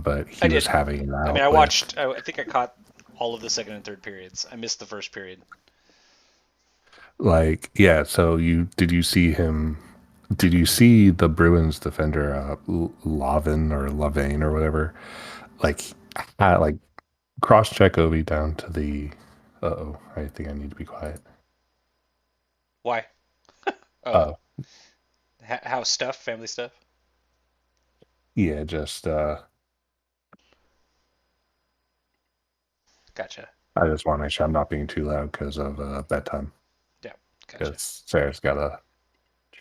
but I he was did. having it I mean, out I with watched. I think I caught all of the second and third periods. I missed the first period. like, yeah. So you see him? Did you see the Bruins defender, Lavin or Lavane or whatever? Like, had, like cross check Ovi down to the. Oh, I think I need to be quiet. Why? Oh, Oh, house stuff, family stuff. yeah. Just Gotcha. I just want to make sure I'm not being too loud because of bedtime. Yeah, gotcha. Because Sarah's got to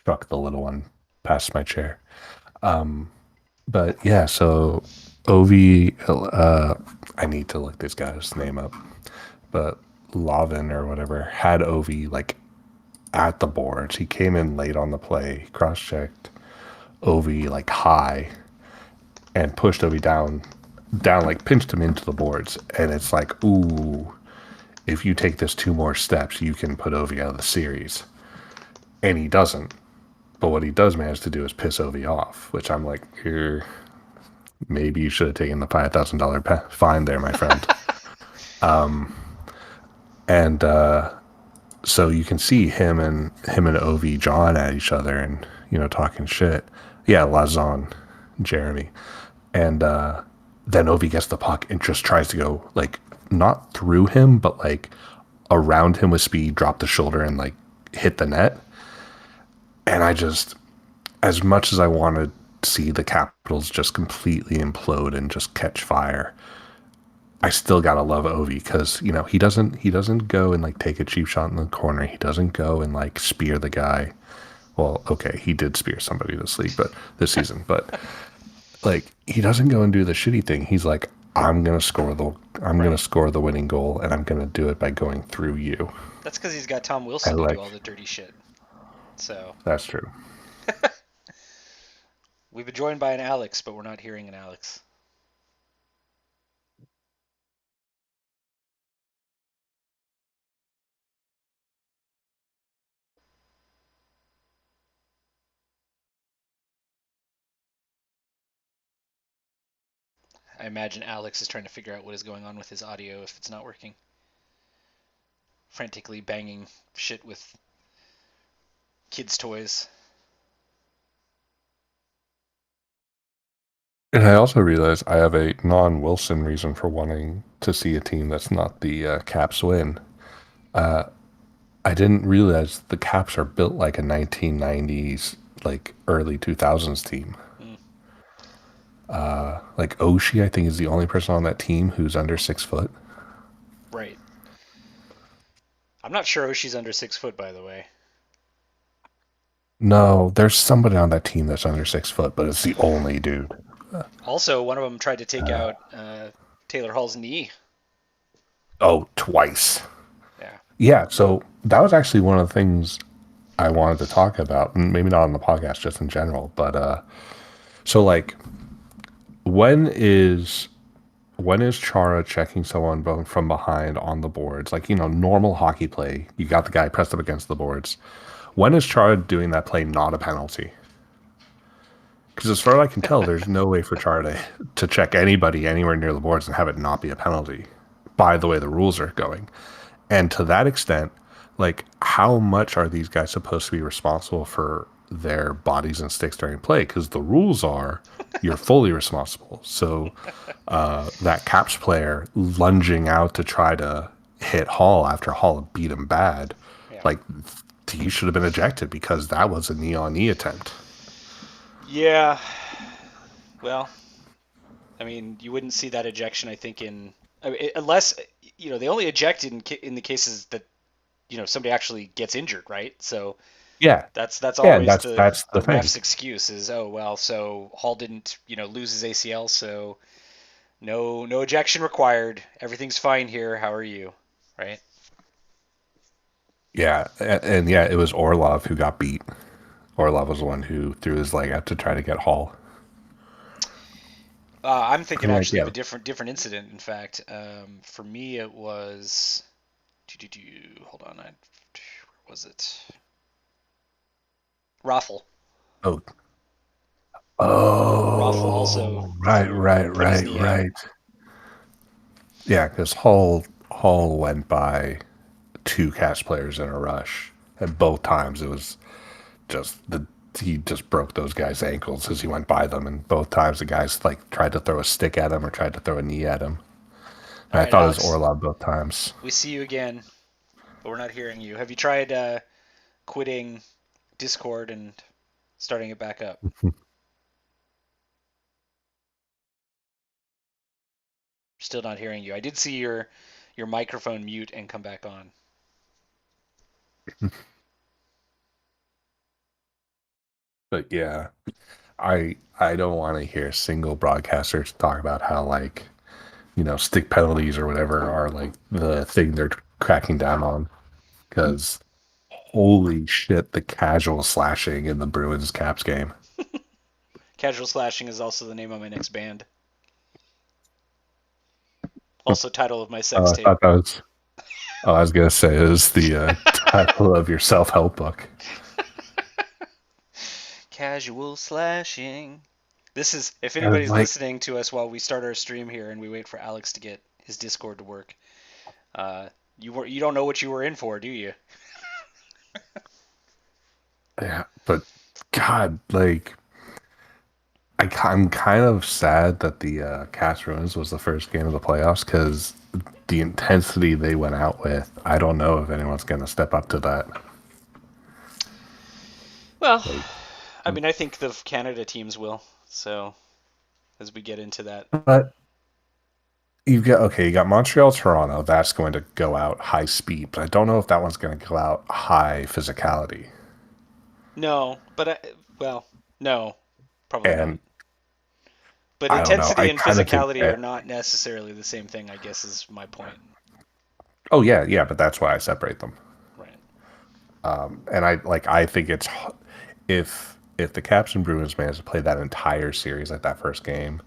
truck the little one past my chair. Um, but yeah, so Ovi, I need to look this guy's name up, but Lavin or whatever had Ovi like at the boards. He came in late on the play, cross checked Ovi like high, and pushed Ovi down, like pinched him into the boards. And it's like, ooh, if you take this two more steps, you can put Ovi out of the series. And he doesn't. But what he does manage to do is piss Ovi off, which I'm like, you're maybe you should have taken the $5,000 fine there, my friend. And so you can see him and Ovi jawing at each other and talking shit. Yeah, Lazon, Jeremy, and then Ovi gets the puck and just tries to go like not through him, but like around him with speed, drop the shoulder and like hit the net. And I just, as much as I want to see the Capitals just completely implode and just catch fire, I still gotta love Ovi because he doesn't go and like take a cheap shot in the corner. He doesn't go and like spear the guy. Well, okay, he did spear somebody this season, but like he doesn't go and do the shitty thing. He's like, I'm gonna Right. score the winning goal, and I'm gonna do it by going through you. That's because he's got Tom I Wilson to do like all the dirty shit. So that's true. we've been joined by an Alex, but we're not hearing an Alex. I imagine Alex is trying to figure out what is going on with his audio if it's not working. Frantically banging shit with kids' toys. And I also realize I have a non-Wilson reason for wanting to see a team that's not the Caps win. Uh, I didn't realize the Caps are built like a 1990s, like early 2000s team. Mm, Like Oshie, I think is the only person on that team who's under 6 foot. right. I'm not sure Oshi's under 6 foot, by the way. No, there's somebody on that team that's under 6 foot, but it's the only dude. Also, one of them tried to take out Taylor Hall's knee. Oh, twice. Yeah. Yeah, so that was actually one of the things I wanted to talk about, and maybe not on the podcast, just in general. But so like, when is when is Chara checking someone from behind on the boards? Like, normal hockey play, you got the guy pressed up against the boards. When is Chara doing that play not a penalty? Because as far as I can tell, there's no way for Chara to check anybody anywhere near the boards and have it not be a penalty by the way the rules are going. And to that extent, like, how much are these guys supposed to be responsible for their bodies and sticks during play? Because the rules are you're fully responsible. So that Caps player lunging out to try to hit Hall after Hall beat him bad, Yeah. like, he should have been ejected because that was a knee on knee attempt. Yeah. Well, I mean, you wouldn't see that ejection, I think, I mean, unless they only eject in the cases that somebody actually gets injured, right? So Yeah, that's yeah, always that's the the thing. ref's excuse is, oh well, so Hall didn't lose his ACL, so no ejection required. Everything's fine here. How are you? Right? Yeah, and yeah, it was Orlov who got beat. Orlov was the one who threw his leg out to try to get Hall. I'm thinking I'm like, actually of yeah. a different incident. In fact, for me it was. Hold on, where was it? Raffle. Oh, Raffle also Oh, right, right, put his right, knee out. right. Yeah, because Hull went by two Cats players in a rush, and both times it was just the he just broke those guys' ankles as he went by them, and both times the guys like tried to throw a stick at him or tried to throw a knee at him. All And I right, thought it was Alex, Orlov both times. we see you again, but we're not hearing you. Have you tried quitting Discord and starting it back up? Still not hearing you. I did see your microphone mute and come back on. But yeah, I don't want to hear single broadcasters talk about how like stick penalties or whatever are like the thing they're cracking down on because holy shit, the casual slashing in the Bruins Caps game. Casual Slashing is also the name of my next band. Also title of my sex I tape. thought that was. Oh, I was gonna say it was the title of your self-help book. Casual Slashing. This is if And anybody's like, listening to us while we start our stream here and we wait for Alex to get his Discord to work. You don't know what you were in for, do you? yeah, but God, like, I'm kind of sad that the Cast Ruins was the first game of the playoffs because the intensity they went out with, I don't know if anyone's gonna step up to that. Well, Like, I mean, I think the Canada teams will. So as we get into that, but you got Montreal, Toronto. That's going to go out high speed, but I don't know if that one's going to go out high physicality. no, but well, no, probably not. And But I don't know. intensity I and kind of think physicality are that. not necessarily the same thing, I guess is my point. Oh yeah, yeah, but that's why I separate them. Right. And I think it's if the Caps and Bruins manage to play that entire series like that first game,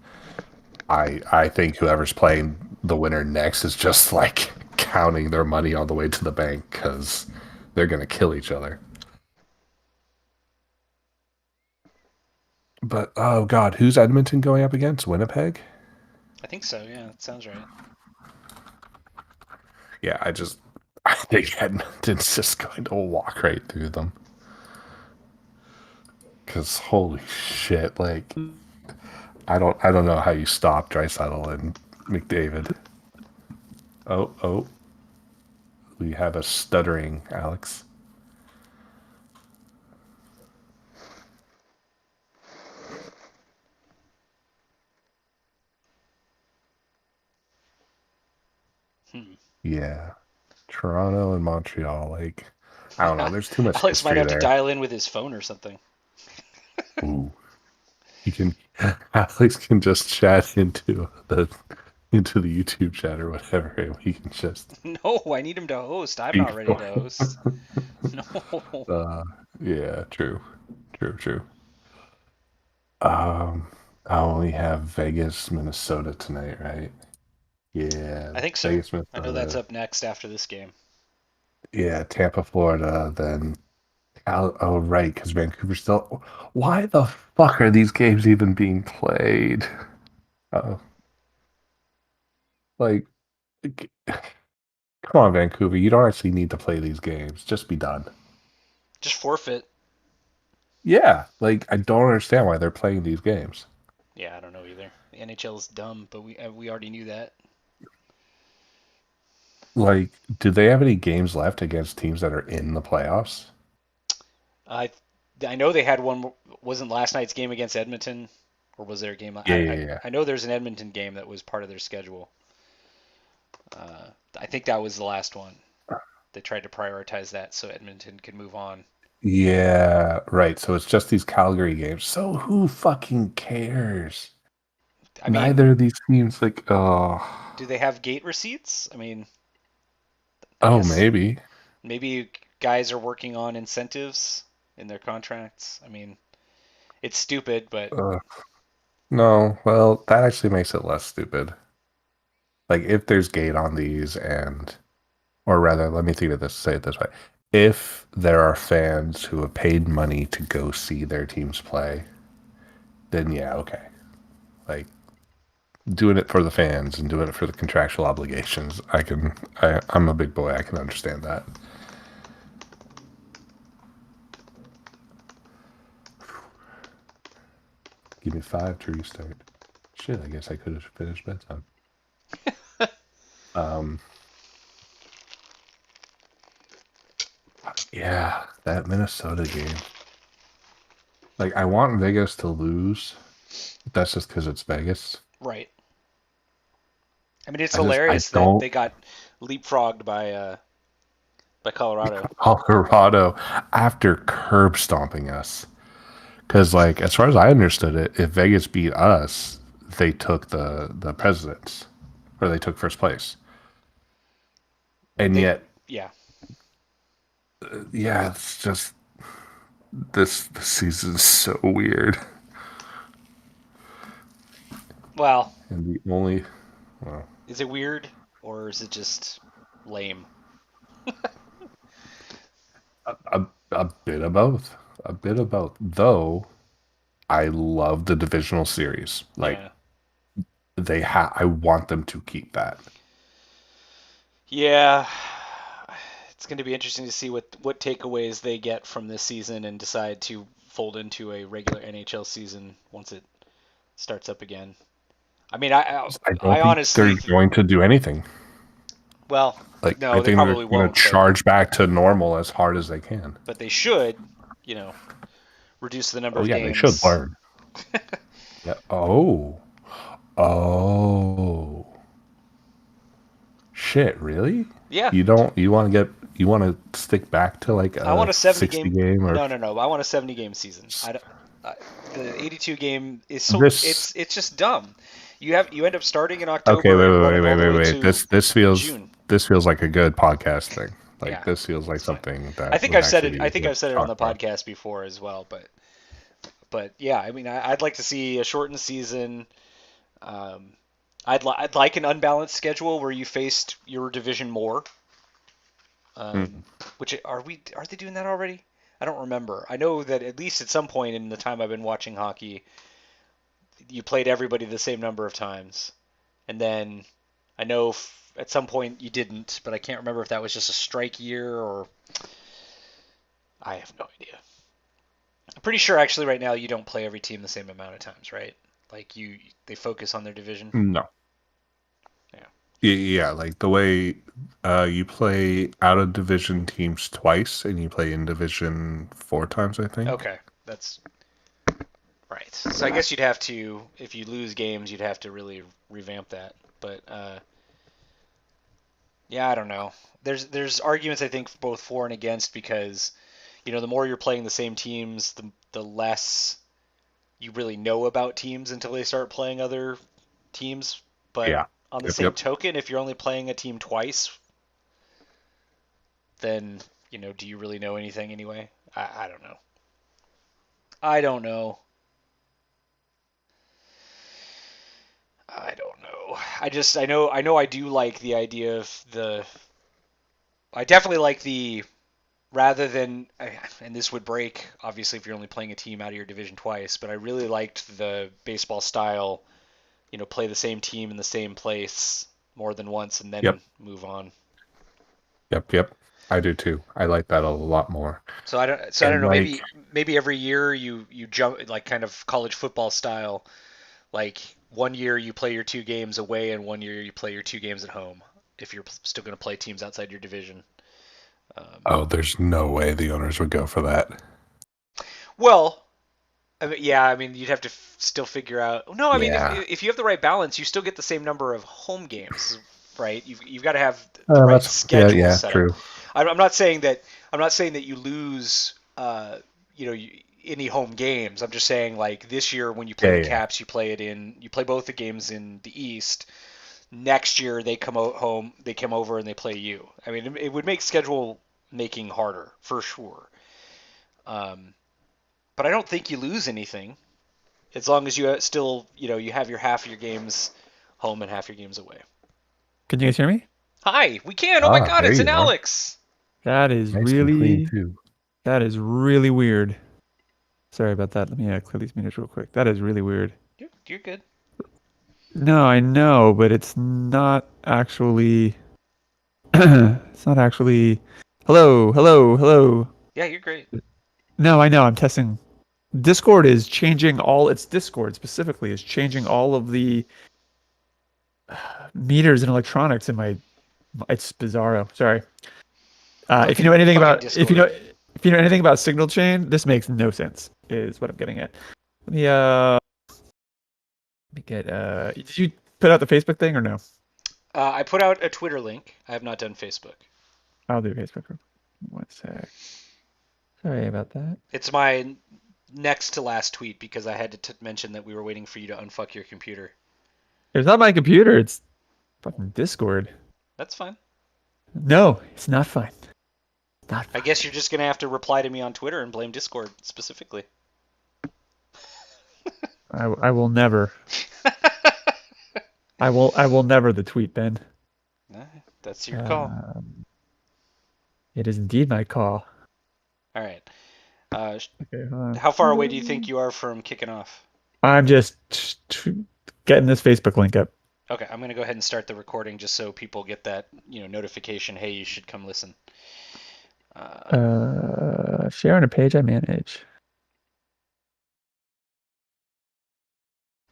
I think whoever's playing the winner next is just like counting their money all the way to the bank because they're gonna kill each other. But oh god, who's Edmonton going up against? Winnipeg? I think so, yeah, that sounds right. Yeah, I think Edmonton's just going to walk right through them. Cause holy shit, like I don't know how you stop Draisaitl and McDavid. Oh, we have a stuttering Alex. Hmm. Yeah. Toronto and Montreal, like I don't know, there's too much Alex might history have to there. dial in with his phone or something. Ooh. He can Alex can just chat into the YouTube chat or whatever, and we can just No, I need him to host. I'm speak not ready for to him. host. No. Yeah, true. True. Um I only have Vegas, Minnesota tonight, right? Yeah, I think so. Vegas, I know that's Minnesota. up next after this game. Yeah, Tampa, Florida. Then, oh right, because Vancouver still. Why the fuck are these games even being played? Oh, like, c- come on, Vancouver. You don't actually need to play these games. Just be done. Just forfeit. Yeah, like I don't understand why they're playing these games. Yeah, I don't know either. The NHL is dumb, but we already knew that. Like, do they have any games left against teams that are in the playoffs? I I know they had one. Wasn't last night's game against Edmonton, or was there a game? Yeah, yeah, yeah. I know there's an Edmonton game that was part of their schedule. I think that was the last one. They tried to prioritize that so Edmonton could move on. Yeah, right. So it's just these Calgary games. So who fucking cares? I mean, Neither of these teams, like, oh, do they have gate receipts? I mean, I oh, guess maybe. maybe guys are working on incentives in their contracts. I mean, it's stupid, but Uh, no, well, that actually makes it less stupid. Like, if there's gate on these, or rather, let me think of this, say it this way. If there are fans who have paid money to go see their teams play, then yeah, okay. Like doing it for the fans and doing it for the contractual obligations, I'm a big boy. I can understand that. Give me 5 to restart. Shit, I guess I could have finished bedtime. Yeah, that Minnesota game. Like, I want Vegas to lose. That's just because it's Vegas. Right. I mean, it's I hilarious that don't they got leapfrogged by Colorado. Colorado after curb stomping us. Because, like, as far as I understood it, if Vegas beat us, they took the presidents, or they took first place. And They, yet, yeah. yeah, it's just this season's so weird. Well, And the only, well, is it weird or is it just lame? a bit of both. A bit of both. Though I love the divisional series. Like Yeah. I want them to keep that. Yeah. It's going to be interesting to see what takeaways they get from this season and decide to fold into a regular NHL season once it starts up again. I mean, I I don't think they're honestly, going to do anything. well, Like I no, they think they're probably going to won't, charge back to normal as hard as they can. but they should, you know, reduce the number Oh of yeah, they should games. learn. Yeah. Oh. Oh. Shit, really? Yeah, You want to stick back to like I want a a 70 60 game. game or No. I want a 70 game season. I, the 82 game is so this it's just dumb. You end up starting in Okay, October and running all the way wait. to This June. feels like a good podcast thing. Like Yeah, this feels like it's fine. something I that think would I've said actually it. be I think good I've said to it on talk the about. podcast before as well. But yeah, I mean, I'd like to see a shortened season. Um, I'd like an unbalanced schedule where you faced your division more. Mm. Which are they doing that already? I don't remember. I know that at least at some point in the time I've been watching hockey, you played everybody the same number of times, and then I know at some point you didn't, but I can't remember if that was just a strike year or I have no idea. I'm pretty sure actually right now you don't play every team the same amount of times, right? Like they focus on their division. No. Yeah. Yeah, like the way you play out of division teams twice and you play in division 4 times, I think. Okay, that's right. So I guess you'd have to, if you lose games, you'd have to really revamp that. But yeah, I don't know. There's arguments I think both for and against because the more you're playing the same teams, the less you really know about teams until they start playing other teams. But Yeah. on the Yep, same yep. token, if you're only playing a team twice, then do you really know anything anyway? I don't know. I don't know. I don't know. I know I do like the idea of I definitely like the rather than and this would break obviously if you're only playing a team out of your division twice, but I really liked the baseball style, play the same team in the same place more than once and then Yep. move on. Yep. I do too. I like that a lot more. So I don't And know, like maybe every year you jump like kind of college football style, like one year you play your 2 games away and one year you play your 2 games at home if you're still going to play teams outside your division. oh, there's no way the owners would go for that. Well, I mean, you'd have to still figure out. No, I mean, Yeah. if you have the right balance, you still get the same number of home games, right? You've got to have the right schedule yeah, set up. true. I'm not saying that you lose, any home games. I'm just saying like this year when you play Yeah, the yeah. Caps, you play both the games in the East. Next year they come home, they come over and they play you. I mean, it would make schedule making harder for sure. But I don't think you lose anything as long as you still, you have your half of your games home and half your games away. Can you guys hear me? Hi, we can. Oh my God, There it's you an are. Alex. That is Nice and clean really too. that is really weird. Sorry about that. Let me clear these meters real quick. That is really weird. You're good. No, I know, but it's not actually. It's not actually. Hello, hello, hello. Yeah, you're great. No, I know. I'm testing. Discord is changing all. Its Discord specifically is changing all of the meters and electronics in my. It's bizarro. Sorry. If you know anything Fucking about Discord. if you know anything about signal chain, this makes no sense. Is what I'm getting at. Let me get. Did you put out the Facebook thing or no? I put out a Twitter link. I have not done Facebook. I'll do Facebook. One sec. Sorry about that. It's my next to last tweet because I had to mention that we were waiting for you to unfuck your computer. It's not my computer. It's fucking Discord. That's fine. No, it's not fine. Not I fine. guess you're just gonna have to reply to me on Twitter and blame Discord specifically. I will never. I will never the tweet, Ben. That's your call. It is indeed my call. All right. Okay, hold on. How far away do you think you are from kicking off? I'm just getting this Facebook link up. Okay, I'm gonna go ahead and start the recording just so people get that notification. Hey, you should come listen. Share on a page I manage.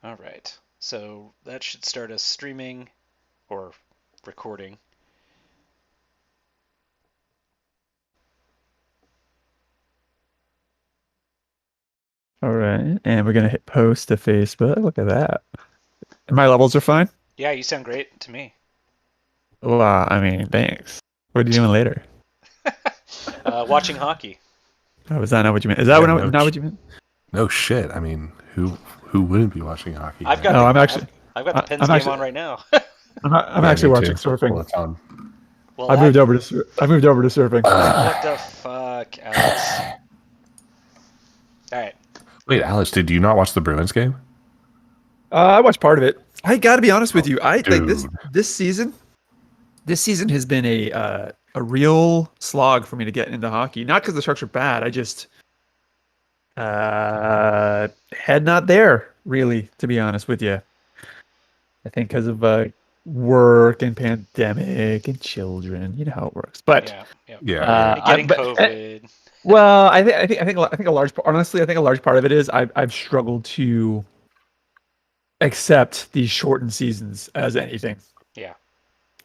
All right. So that should start us streaming or recording. All right, and we're gonna hit post to Facebook. Look at that. My levels are fine. Yeah, you sound great to me. Well, I mean, thanks. What are you doing later? Watching hockey. Oh, is that not what you meant? Is that Yeah, not what you meant? No shit. I mean, who wouldn't be watching hockey? I've got. No, the, I'm actually- I've got the Pens I'm game actually- on right now. I'm Yeah, actually me watching too. surfing. Well, it's on. Well, I moved over to surfing. What the fuck, Alex? All right. Wait, Alex, did you not watch the Bruins game? I watched part of it. I got to be honest with you. I think Dude. this season has been a real slog for me to get into hockey. Not because the Sharks are bad. I just head not there really, to be honest with you. I think because of work and pandemic and children. You know how it works. But Yeah. Getting but- COVID. well, I think a large part. Honestly, I think a large part of it is I've struggled to accept these shortened seasons as anything. Yeah.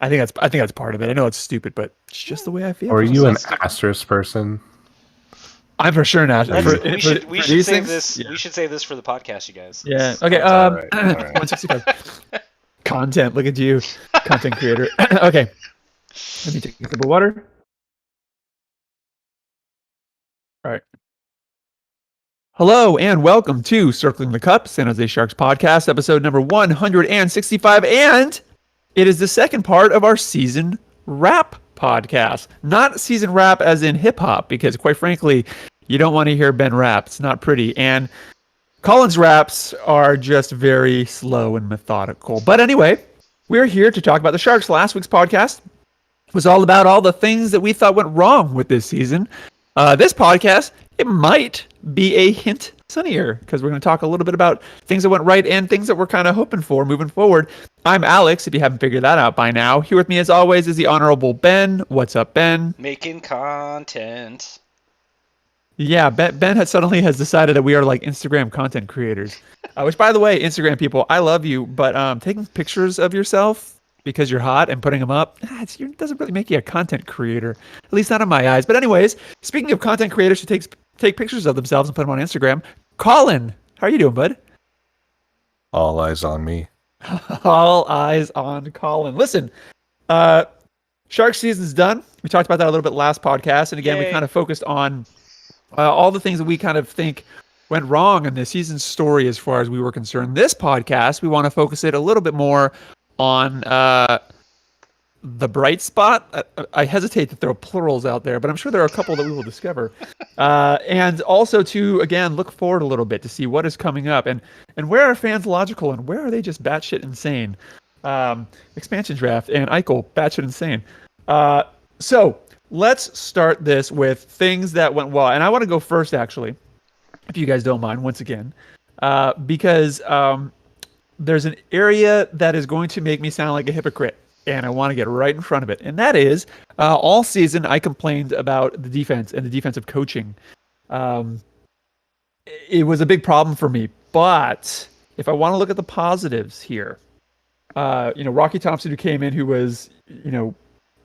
I think that's part of it. I know it's stupid, but it's just the way I feel. Or are you an Sounds- asterisk person? I'm for sure not. We should for save these this. things? Yeah. We should save this for the podcast, you guys. Yeah. Okay. All right, all right. 165. Content. Look at you, content creator. Okay. Let me take a sip of water. All right. Hello and welcome to Circling the Cup, San Jose Sharks podcast, episode number 165, and it is the second part of our season wrap podcast. Not season wrap as in hip hop, because quite frankly, you don't want to hear Ben rap. It's not pretty. And Colin's raps are just very slow and methodical. But anyway, we're here to talk about the Sharks. Last week's podcast was all about all the things that we thought went wrong with this season. This podcast, it might be a hint sunnier, because we're going to talk a little bit about things that went right and things that we're kind of hoping for moving forward. I'm Alex, if you haven't figured that out by now. Here with me, as always, is the Honorable Ben. What's up, Ben? Making content. Yeah, Ben suddenly has decided that we are like Instagram content creators. Which, by the way, Instagram people, I love you, but taking pictures of yourself because you're hot and putting them up, it doesn't really make you a content creator, at least not in my eyes. But anyways, speaking of content creators who take pictures of themselves and put them on Instagram, Colin, how are you doing, bud? All eyes on me. All eyes on Colin. Listen, Shark season's done. We talked about that a little bit last podcast, and again, we Yay. kind of focused on all the things that we kind of think went wrong in the season's story as far as we were concerned. This podcast, we want to focus it a little bit more on the bright spot. I hesitate to throw plurals out there, but I'm sure there are a couple that we will discover. And also to, again, look forward a little bit to see what is coming up and where are fans logical and where are they just batshit insane. Expansion draft and Eichel, batshit insane. So let's start this with things that went well. And I want to go first, actually. if you guys don't mind, once again, because there's an area that is going to make me sound like a hypocrite, and I want to get right in front of it. And that is, all season I complained about the defense and the defensive coaching. It was a big problem for me. But if I want to look at the positives here, Rocky Thompson, who came in, who was,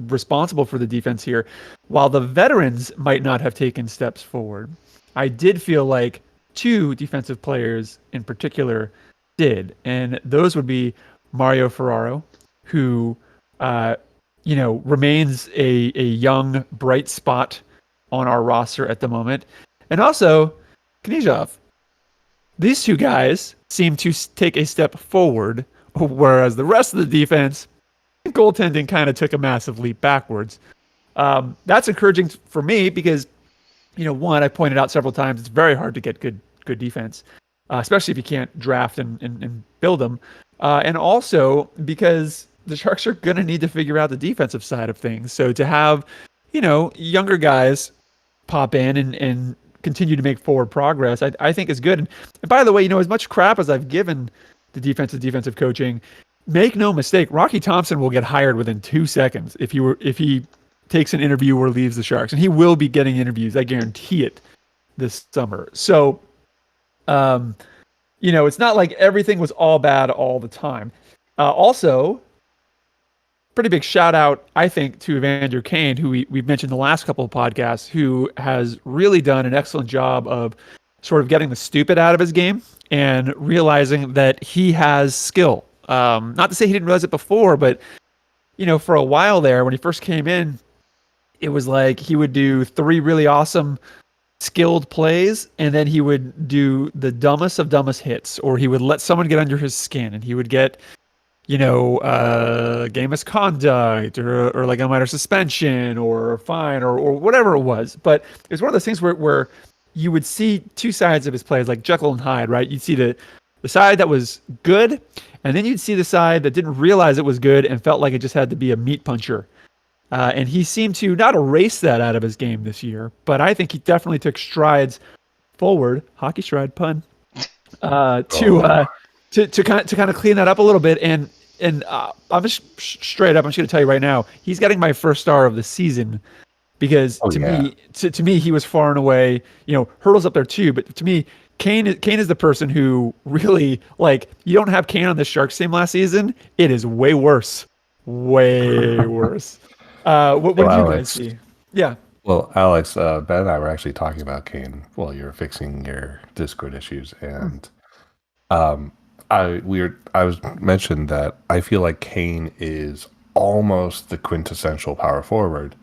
responsible for the defense here, while the veterans might not have taken steps forward, I did feel like two defensive players in particular did, and those would be Mario Ferraro, who remains a young bright spot on our roster at the moment, and also Knyzhov. These two guys seem to take a step forward, whereas the rest of the defense, goaltending, kind of took a massive leap backwards. That's encouraging for me because, one, I pointed out several times, it's very hard to get good defense, especially if you can't draft and build them. And also because the Sharks are going to need to figure out the defensive side of things. So to have, younger guys pop in and continue to make forward progress, I think is good. And by the way, as much crap as I've given the defensive coaching, make no mistake, Rocky Thompson will get hired within 2 seconds if he takes an interview or leaves the Sharks, and he will be getting interviews. I guarantee it this summer. So, it's not like everything was all bad all the time. Also, pretty big shout out, I think, to Evander Kane, who we've mentioned the last couple of podcasts, who has really done an excellent job of sort of getting the stupid out of his game and realizing that he has skill. Not to say he didn't realize it before, but, for a while there, when he first came in, it was like he would do 3 really awesome skilled plays, and then he would do the dumbest of dumbest hits, or he would let someone get under his skin, and he would get, game misconduct, or like a minor suspension, or a fine, or whatever it was. But it was one of those things where you would see two sides of his plays, like Jekyll and Hyde, right? You'd see the side that was good, and then you'd see the side that didn't realize it was good and felt like it just had to be a meat puncher. And he seemed to not erase that out of his game this year, but I think he definitely took strides forward, hockey stride pun, to kind of clean that up a little bit. And I'm just straight up, I'm just going to tell you right now, he's getting my first star of the season because to me, he was far and away, Hurdle's up there too, but to me, Kane is the person who really, like, you don't have Kane on the Sharks team last season, it is way worse. Way worse. What did you guys see? Yeah. Well, Alex, Ben and I were actually talking about Kane while you were fixing your Discord issues, and I was mentioned that I feel like Kane is almost the quintessential power forward.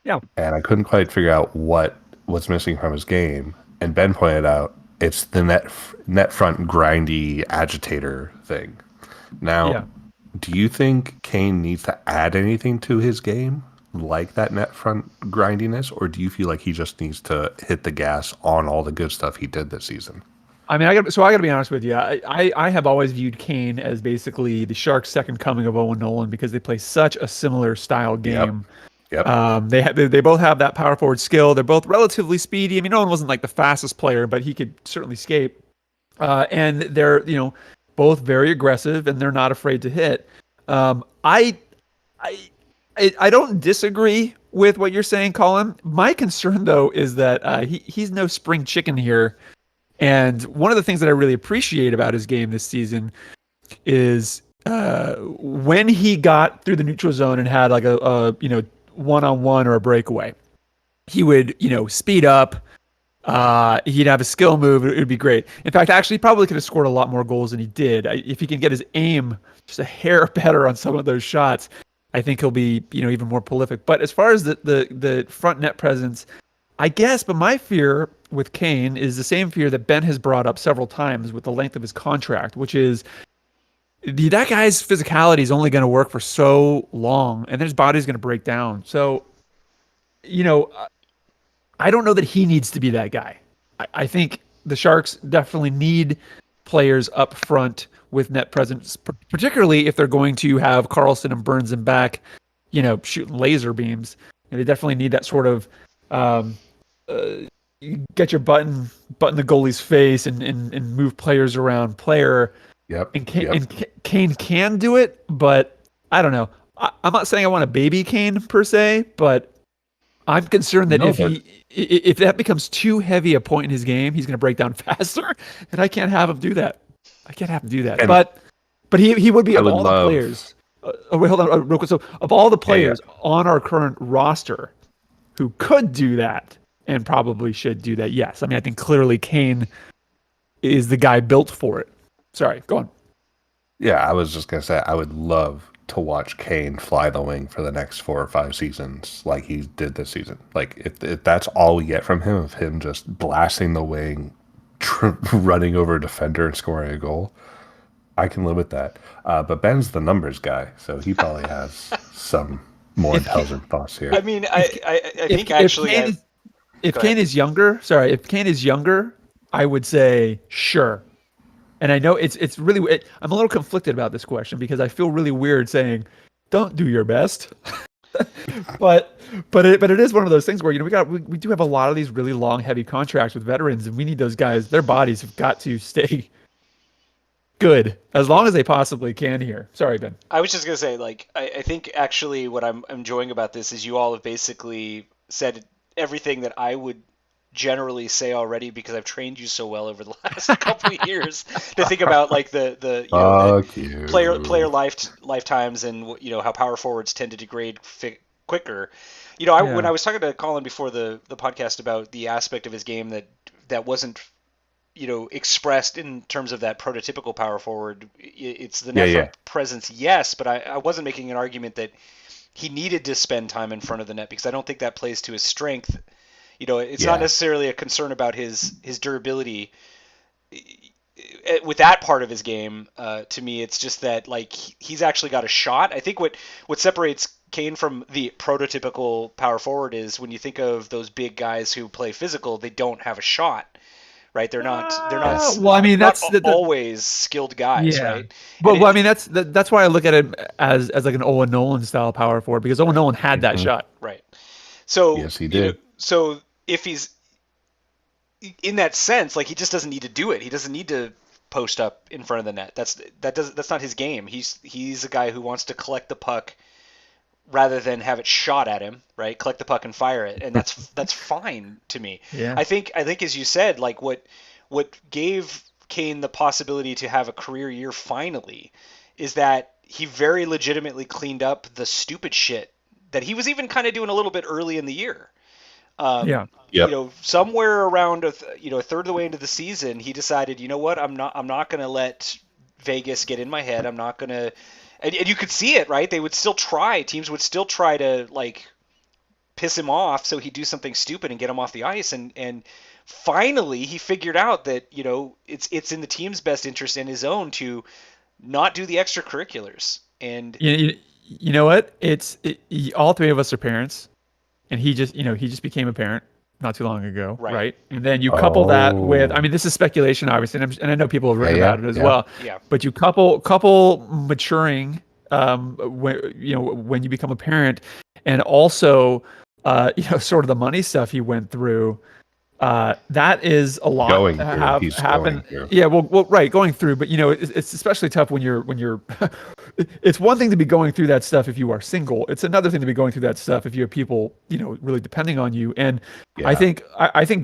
Yeah. And I couldn't quite figure out what's missing from his game. And Ben pointed out it's the net front grindy agitator thing. Now, do you think Kane needs to add anything to his game, like that net front grindiness, or do you feel like he just needs to hit the gas on all the good stuff he did this season? I mean, I got to be honest with you. I have always viewed Kane as basically the Sharks' second coming of Owen Nolan because they play such a similar style game. Yep. They both have that power forward skill. They're both relatively speedy. I mean, Nolan wasn't like the fastest player, but he could certainly skate. And they're both very aggressive, and they're not afraid to hit. I don't disagree with what you're saying, Colin. My concern, though, is that he's no spring chicken here. And one of the things that I really appreciate about his game this season is when he got through the neutral zone and had like a one-on-one or a breakaway, he would speed up. He'd have a skill move. It would be great. In fact, actually, he probably could have scored a lot more goals than he did. If he can get his aim just a hair better on some of those shots, I think he'll be even more prolific. But as far as the front net presence, I guess, but my fear with Kane is the same fear that Ben has brought up several times with the length of his contract, which is that guy's physicality is only going to work for so long, and then his body's going to break down. So, I don't know that he needs to be that guy. I think the Sharks definitely need players up front with net presence, particularly if they're going to have Karlsson and Burns in back, shooting laser beams. And they definitely need that sort of you get your button the goalie's face and move players around player. Yep. And Kane can do it, but I don't know. I'm not saying I want to baby Kane per se, but I'm concerned that if that becomes too heavy a point in his game, he's going to break down faster, and I can't have him do that. And but he would be I of would all the love- players. Wait, hold on, real quick. So of all the players on our current roster who could do that and probably should do that, yes. I mean, I think clearly Kane is the guy built for it. Sorry, go on. Yeah, I was just gonna say I would love to watch Kane fly the wing for the next 4 or 5 seasons, like he did this season. Like if that's all we get from him, of him just blasting the wing, running over a defender and scoring a goal, I can live with that. But Ben's the numbers guy, so he probably has some more intelligent thoughts here. I mean, I think actually, if Kane is younger, I would say sure. And I know it's really I'm a little conflicted about this question because I feel really weird saying don't do your best. but it is one of those things where we do have a lot of these really long heavy contracts with veterans, and we need those guys. Their bodies have got to stay good as long as they possibly can here. Sorry, Ben. I was just gonna say, like, I think actually what I'm enjoying about this is you all have basically said everything that I would generally say already because I've trained you so well over the last couple of years to think about like the player lifetimes and how power forwards tend to degrade quicker. When I was talking to Colin before the podcast about the aspect of his game that wasn't expressed in terms of that prototypical power forward, it's the net presence, yes, but I wasn't making an argument that he needed to spend time in front of the net because I don't think that plays to his strength. It's not necessarily a concern about his durability with that part of his game. To me, it's just that like he's actually got a shot. I think what separates Kane from the prototypical power forward is when you think of those big guys who play physical, they don't have a shot. Right, they're not. Well, I mean, that's always skilled guys, right? Well, I mean, that's why I look at it as like an Owen Nolan style power forward because Owen Nolan had that shot. Right. So yes, he did. So if he's in that sense, like he just doesn't need to do it. He doesn't need to post up in front of the net. That's not his game. He's a guy who wants to collect the puck rather than have it shot at him, right? Collect the puck and fire it, and that's fine to me. Yeah. I think as you said, like what gave Kane the possibility to have a career year finally is that he very legitimately cleaned up the stupid shit that he was even kind of doing a little bit early in the year. Somewhere around a third of the way into the season, he decided, you know what, I'm not going to let Vegas get in my head. I'm not going to. And you could see it, right? Teams would still try to like piss him off so he'd do something stupid and get him off the ice. And finally he figured out that, it's in the team's best interest and his own to not do the extracurriculars. And you know what? All three of us are parents, and he just became a parent not too long ago, right? And then you couple that with, I mean, this is speculation, obviously, and I know people have written about it as well. Yeah. But you couple maturing, when you become a parent, and also, sort of the money stuff he went through. That is a lot going to through. have He's happen. going through. Yeah, right, going through. But it's especially tough when you're. It's one thing to be going through that stuff if you are single. It's another thing to be going through that stuff if you have people, really depending on you. And I think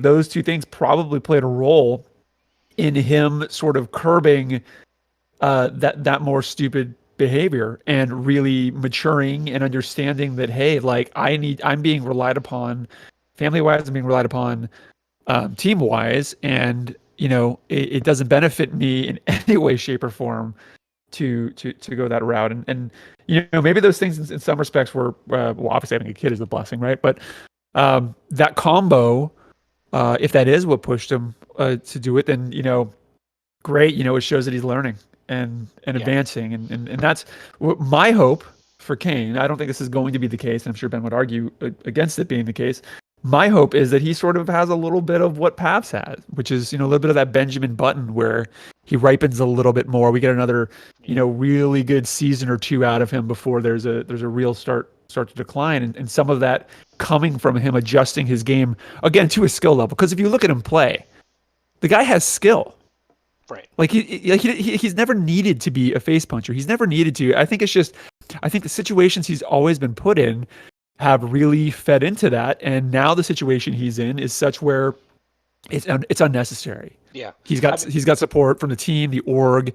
those two things probably played a role in him sort of curbing that more stupid behavior and really maturing and understanding that, hey, like I'm being relied upon, family-wise, I'm being relied upon, team-wise, and it doesn't benefit me in any way, shape, or form to go that route. And maybe those things in some respects were obviously having a kid is a blessing, right? But that combo, if that is what pushed him to do it, then great. It shows that he's learning and advancing, and that's my hope for Kane. I don't think this is going to be the case, and I'm sure Ben would argue against it being the case. My hope is that he sort of has a little bit of what Paps had, which is, a little bit of that Benjamin Button where he ripens a little bit more. We get another, really good season or two out of him before there's a real start start to decline, and some of that coming from him adjusting his game again to his skill level. Because if you look at him play, the guy has skill. Right. Like he's never needed to be a face puncher. He's never needed to. I think the situations he's always been put in have really fed into that, and now the situation he's in is such where it's unnecessary. Yeah. He's got support from the team, the org,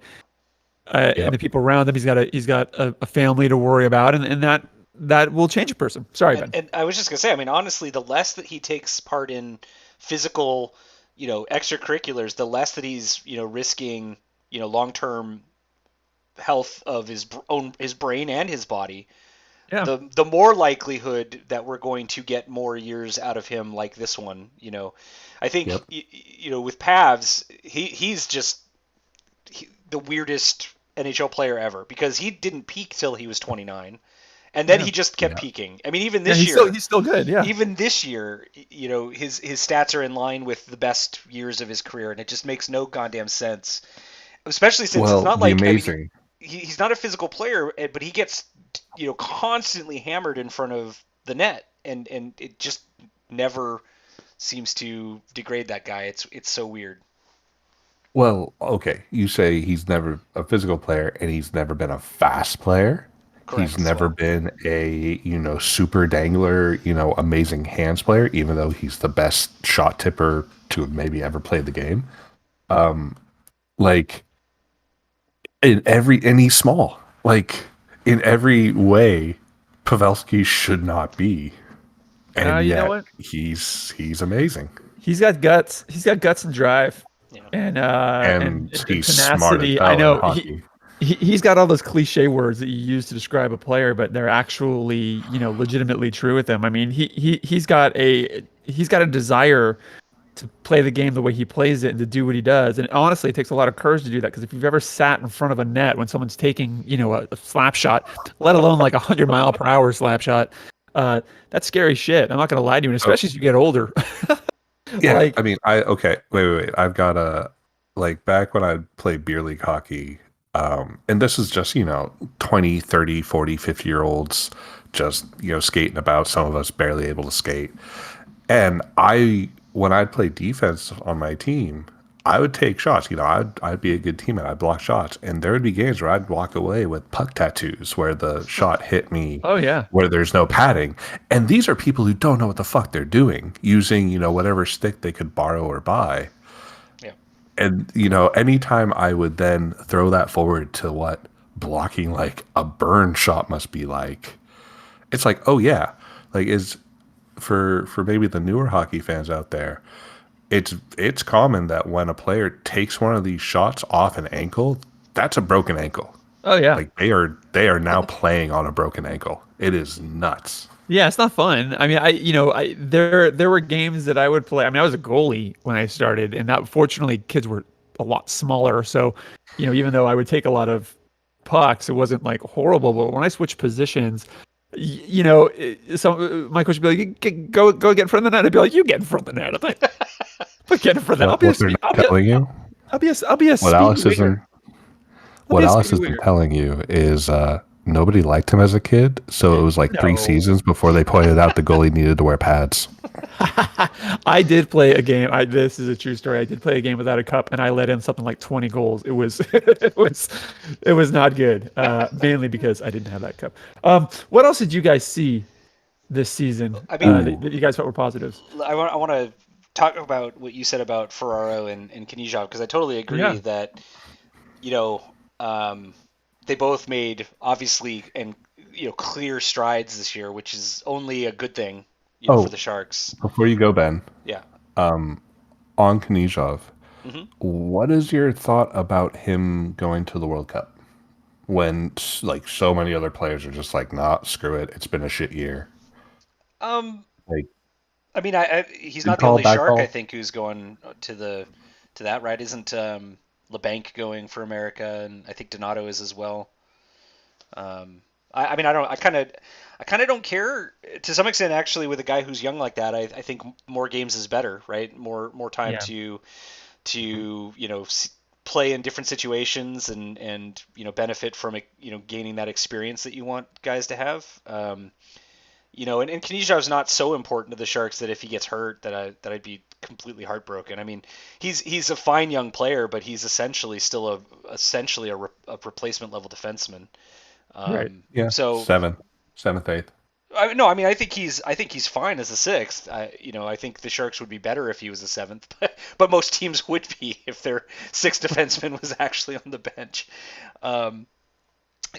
and the people around him. He's got a family to worry about, and that will change a person. Sorry, Ben. And I was just gonna say, I mean, honestly, the less that he takes part in physical, extracurriculars, the less that he's, risking, long-term health of his brain and his body. Yeah. The more likelihood that we're going to get more years out of him like this one. I think with Pavs, he's just the weirdest NHL player ever, because he didn't peak till he was 29. And then he just kept peaking. I mean, even this year, he's still good. Yeah. Even this year, his stats are in line with the best years of his career, and it just makes no goddamn sense. Especially since it's not like amazing. He's not a physical player, but he gets constantly hammered in front of the net, and it just never seems to degrade that guy. It's so weird. Well, okay, you say he's never a physical player, and he's never been a fast player. Correct, he's never been a super dangler, amazing hands player, even though he's the best shot tipper to have maybe ever played the game. Like and he's small. Like in every way, Pavelski should not be, and you know yet what? he's amazing. He's got guts. He's got guts and drive, and he's tenacity. smart as hell I know in hockey. He's got all those cliche words that you use to describe a player, but they're actually, legitimately true with him. I mean, he's got a desire to play the game the way he plays it and to do what he does. And honestly, it takes a lot of courage to do that, because if you've ever sat in front of a net when someone's taking, a slap shot, let alone like 100-mile-per-hour slap shot, that's scary shit. I'm not going to lie to you, and especially as you get older. Yeah, I mean, wait. I've got back when I played beer league hockey, and this is just, 20, 30, 40, 50-year-olds just, skating about, some of us barely able to skate. And when I'd play defense on my team, I would take shots. I'd be a good teammate. I'd block shots. And there would be games where I'd walk away with puck tattoos where the shot hit me. Oh, yeah. Where there's no padding. And these are people who don't know what the fuck they're doing, using, whatever stick they could borrow or buy. Yeah. And, anytime I would then throw that forward to what blocking like a burn shot must be like, it's like, oh, yeah. Like, for maybe the newer hockey fans out there, it's common that when a player takes one of these shots off an ankle, that's a broken ankle. Oh yeah. Like they are now playing on a broken ankle. It is nuts. Yeah, it's not fun. I mean, there were games that I would play. I mean, I was a goalie when I started, and that fortunately kids were a lot smaller. So, even though I would take a lot of pucks, it wasn't like horrible. But when I switched positions, my coach would be like, "Go get in front of the net." I'd be like, "You get in front of the net." I'm like, "But get in front of the net." I'll be a what Alice has been telling you is nobody liked him as a kid, so it was like 3 seasons before they pointed out the goalie needed to wear pads. I did play a game. This is a true story. I did play a game without a cup, and I let in something like 20 goals. It was it was not good. Mainly because I didn't have that cup. What else did you guys see this season? I mean, that you guys thought were positives? I want to talk about what you said about Ferraro and Knizhov, because I totally agree that they both made obviously and clear strides this year, which is only a good thing for the Sharks. Before you go, Ben. Yeah. On Knizhov, what is your thought about him going to the World Cup when like so many other players are just like, nah, screw it, it's been a shit year? I mean, he's not the only Shark I think who's going to that, right? Isn't LeBanc going for America, and I think Donato is as well. I kind of don't care to some extent, actually, with a guy who's young like that. I think more games is better, right? More time to play in different situations and benefit from gaining that experience that you want guys to have. And Knizhov's not so important to the Sharks that if he gets hurt, I'd be completely heartbroken. I mean, he's a fine young player, but he's essentially still a replacement level defenseman. Right. Yeah. So Seventh, eighth. no, I mean, I think he's fine as a sixth. I think the Sharks would be better if he was a seventh, but most teams would be if their sixth defenseman was actually on the bench.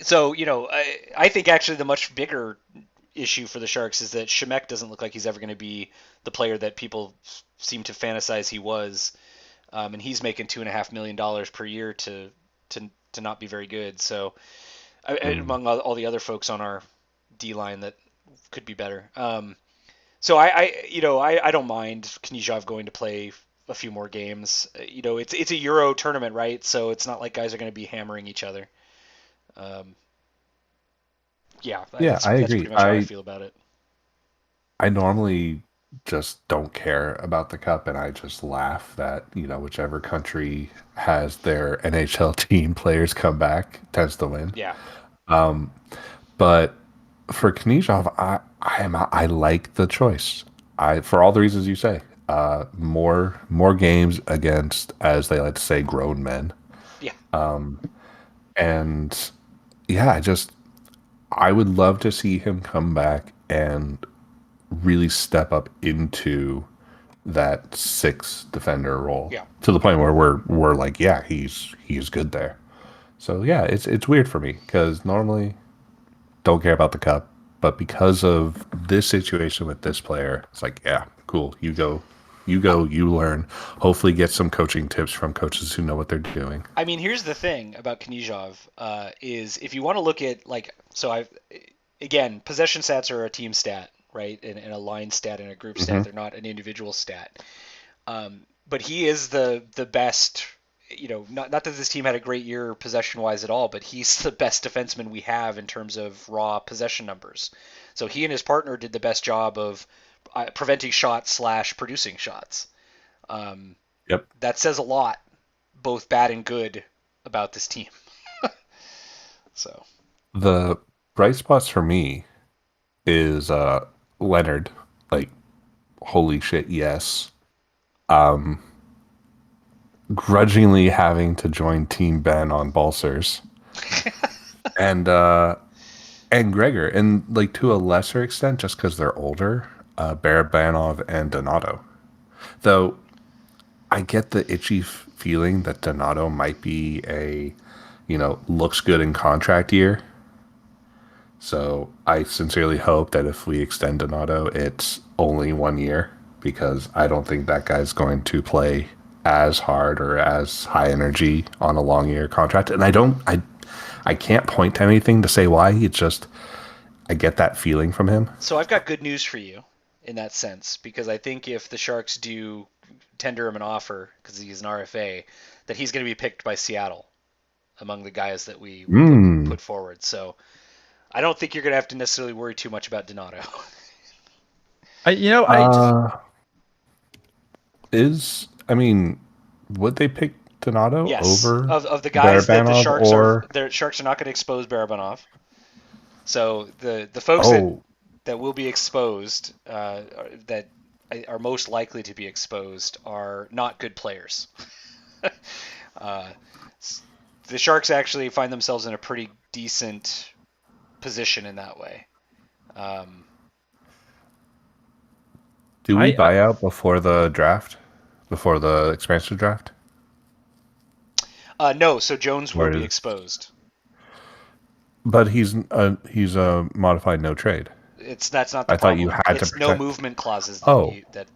So I think actually the much bigger issue for the Sharks is that Shemek doesn't look like he's ever going to be the player that people seem to fantasize he was, and he's making $2.5 million per year to not be very good. So among all the other folks on our D line that could be better. So I don't mind Knizhov going to play a few more games. It's a Euro tournament, right? So it's not like guys are going to be hammering each other. That's I agree. pretty much how I feel about it. I normally just don't care about the cup, and I just laugh that whichever country has their NHL team players come back tends to win. Yeah. But for Knizhov, I like the choice. For all the reasons you say. More games against, as they like to say, grown men. Yeah. And yeah, I would love to see him come back and really step up into that sixth defender role. Yeah. To the point where we're like, yeah, he's good there. So yeah, it's weird for me because normally don't care about the cup, but because of this situation with this player, it's like, yeah, cool. You go, you learn. Hopefully get some coaching tips from coaches who know what they're doing. I mean, here's the thing about Knizhov, is if you want to look at possession stats are a team stat, right? And a line stat and a group stat. They're not an individual stat. But he is the best, not that this team had a great year possession wise at all, but he's the best defenseman we have in terms of raw possession numbers. So he and his partner did the best job of preventing shots / producing shots. Yep. That says a lot, both bad and good, about this team. So the bright spots for me is Leonard. Like, holy shit, yes. Grudgingly having to join Team Ben on Balsers. and Gregor, and like to a lesser extent, just because they're older, Barabanov and Donato. Though I get the itchy feeling that Donato might be a, looks good in contract year. So I sincerely hope that if we extend Donato, it's only 1 year, because I don't think that guy's going to play as hard or as high energy on a long year contract. And I can't point to anything to say why. It's just, I get that feeling from him. So I've got good news for you in that sense, because I think if the Sharks do tender him an offer, because he's an RFA, that he's going to be picked by Seattle among the guys that we put forward. So I don't think you're going to have to necessarily worry too much about Donato. Would they pick Donato over of the guys that the Barabanov Sharks are not going to expose Barabanov. So the folks that will be exposed, that are most likely to be exposed, are not good players. The Sharks actually find themselves in a pretty decent position in that way. Do we buy out before the draft? Before the expansion draft? No, so Jones will be exposed. But he's a modified no trade. That's not the problem. I thought you had to protect. No movement clauses that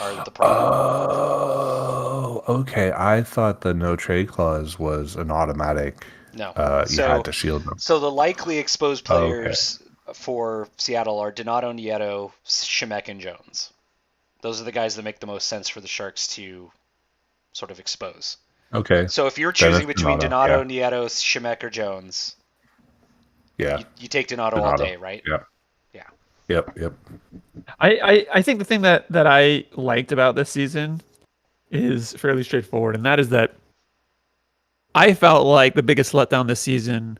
are the problem. Oh, okay. I thought the no trade clause was an automatic. No. You had to shield them. So the likely exposed players for Seattle are Donato, Nieto, Shemek, and Jones. Those are the guys that make the most sense for the Sharks to sort of expose. Okay. So if you're choosing between Donato, Nieto, Shemek, or Jones, you take Donato all day, right? Yeah. Yeah. Yep. I think the thing that I liked about this season is fairly straightforward, and that is that I felt like the biggest letdown this season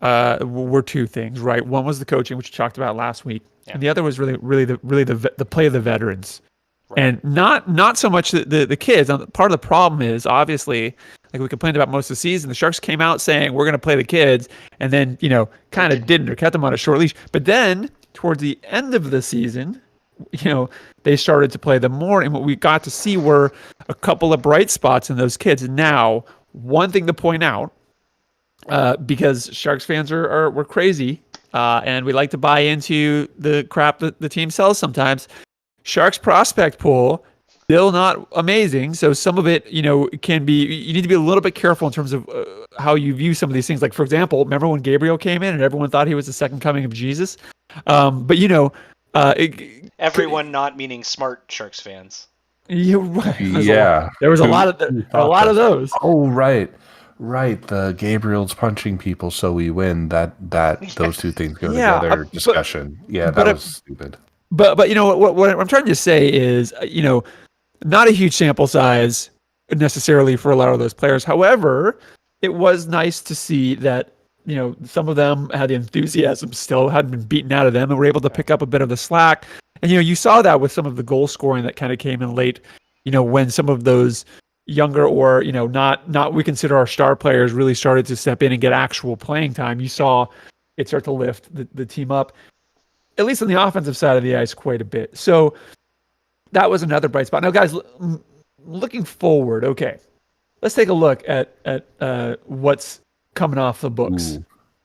were two things, right? One was the coaching, which we talked about last week, and the other was really the play of the veterans. Right. And not so much the kids. Part of the problem is obviously, like we complained about most of the season, the Sharks came out saying we're going to play the kids, and then kind of didn't, or kept them on a short leash. But then towards the end of the season, they started to play them more, and what we got to see were a couple of bright spots in those kids. Now, one thing to point out, because Sharks fans we're crazy, and we like to buy into the crap that the team sells sometimes. Sharks prospect pool still not amazing, so some of it, can be. You need to be a little bit careful in terms of how you view some of these things. Like, for example, remember when Gabriel came in and everyone thought he was the second coming of Jesus? But everyone not meaning smart Sharks fans. You're right. Yeah, there was a lot of those. Oh, right. The Gabriel's punching people, so we win. Those two things go together. Discussion. That was stupid. But what I'm trying to say is, not a huge sample size necessarily for a lot of those players. However, it was nice to see that some of them had the enthusiasm still, hadn't been beaten out of them, and were able to pick up a bit of the slack. And you saw that with some of the goal scoring that kind of came in late. When some of those younger or not we consider our star players really started to step in and get actual playing time. You saw it start to lift the team up, at least on the offensive side of the ice, quite a bit. So that was another bright spot. Now, guys, looking forward, okay, let's take a look at what's coming off the books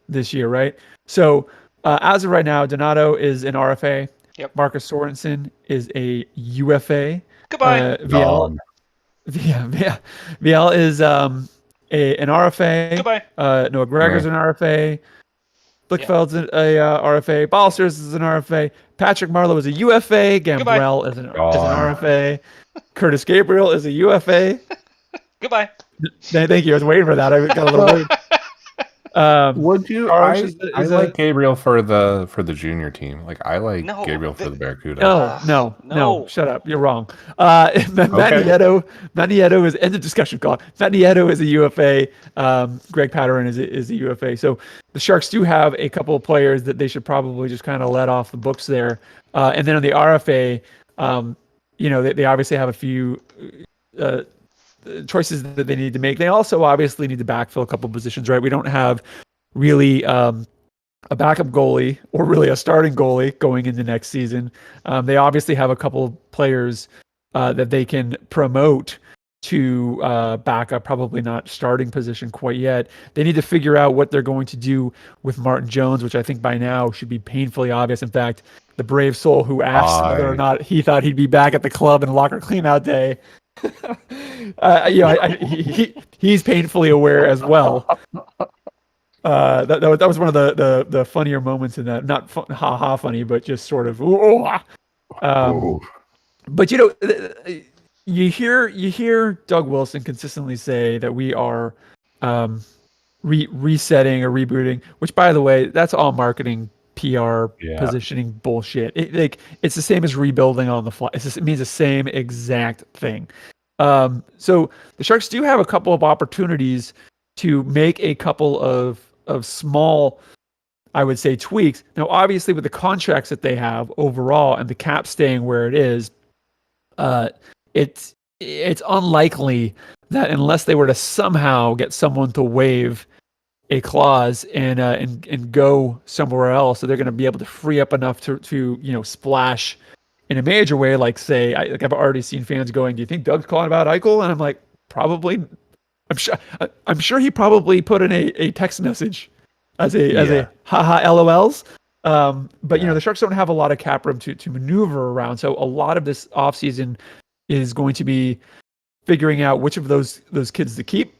this year, right? So as of right now, Donato is an RFA. Yep. Marcus Sorensen is a UFA. Goodbye. VL is an RFA. Goodbye. Noah Gregor's an RFA. Blickfeld's a RFA. Ballsters is an RFA. Patrick Marleau is a UFA. Gambrell is an RFA. Curtis Gabriel is a UFA. Goodbye. Thank you. I was waiting for that. I got a little worried. Would you? I like Gabriel for the junior team. Like, I like Gabriel for the Barracuda. No. Shut up. You're wrong. Matt Nieto is end of discussion call. Matt Nieto is a UFA. Greg Patterin is a UFA. So the Sharks do have a couple of players that they should probably just kind of let off the books there. And then on the RFA, they obviously have a few choices that they need to make. They also obviously need to backfill a couple positions, right? We don't have really a backup goalie or really a starting goalie going into next season. They obviously have a couple of players that they can promote to backup, probably not starting position quite yet. They need to figure out what they're going to do with Martin Jones, which I think by now should be painfully obvious. In fact, the brave soul who asked whether or not he thought he'd be back at the club in locker cleanout day, he's painfully aware as well. That was one of the funnier moments in that. Not funny, but just sort of. But you hear Doug Wilson consistently say that we are resetting or rebooting. Which, by the way, that's all marketing. PR positioning bullshit. It's the same as rebuilding on the fly. It means the same exact thing. So the Sharks do have a couple of opportunities to make a couple of small, I would say, tweaks. Now, obviously, with the contracts that they have overall and the cap staying where it is, it's unlikely that unless they were to somehow get someone to waive a clause and go somewhere else, so they're going to be able to free up enough to splash in a major way. Like, say, I've already seen fans going, "Do you think Doug's calling about Eichel?" And I'm like, probably. I'm sure he probably put in a text message as a haha LOLs. But the Sharks don't have a lot of cap room to maneuver around, so a lot of this offseason is going to be figuring out which of those kids to keep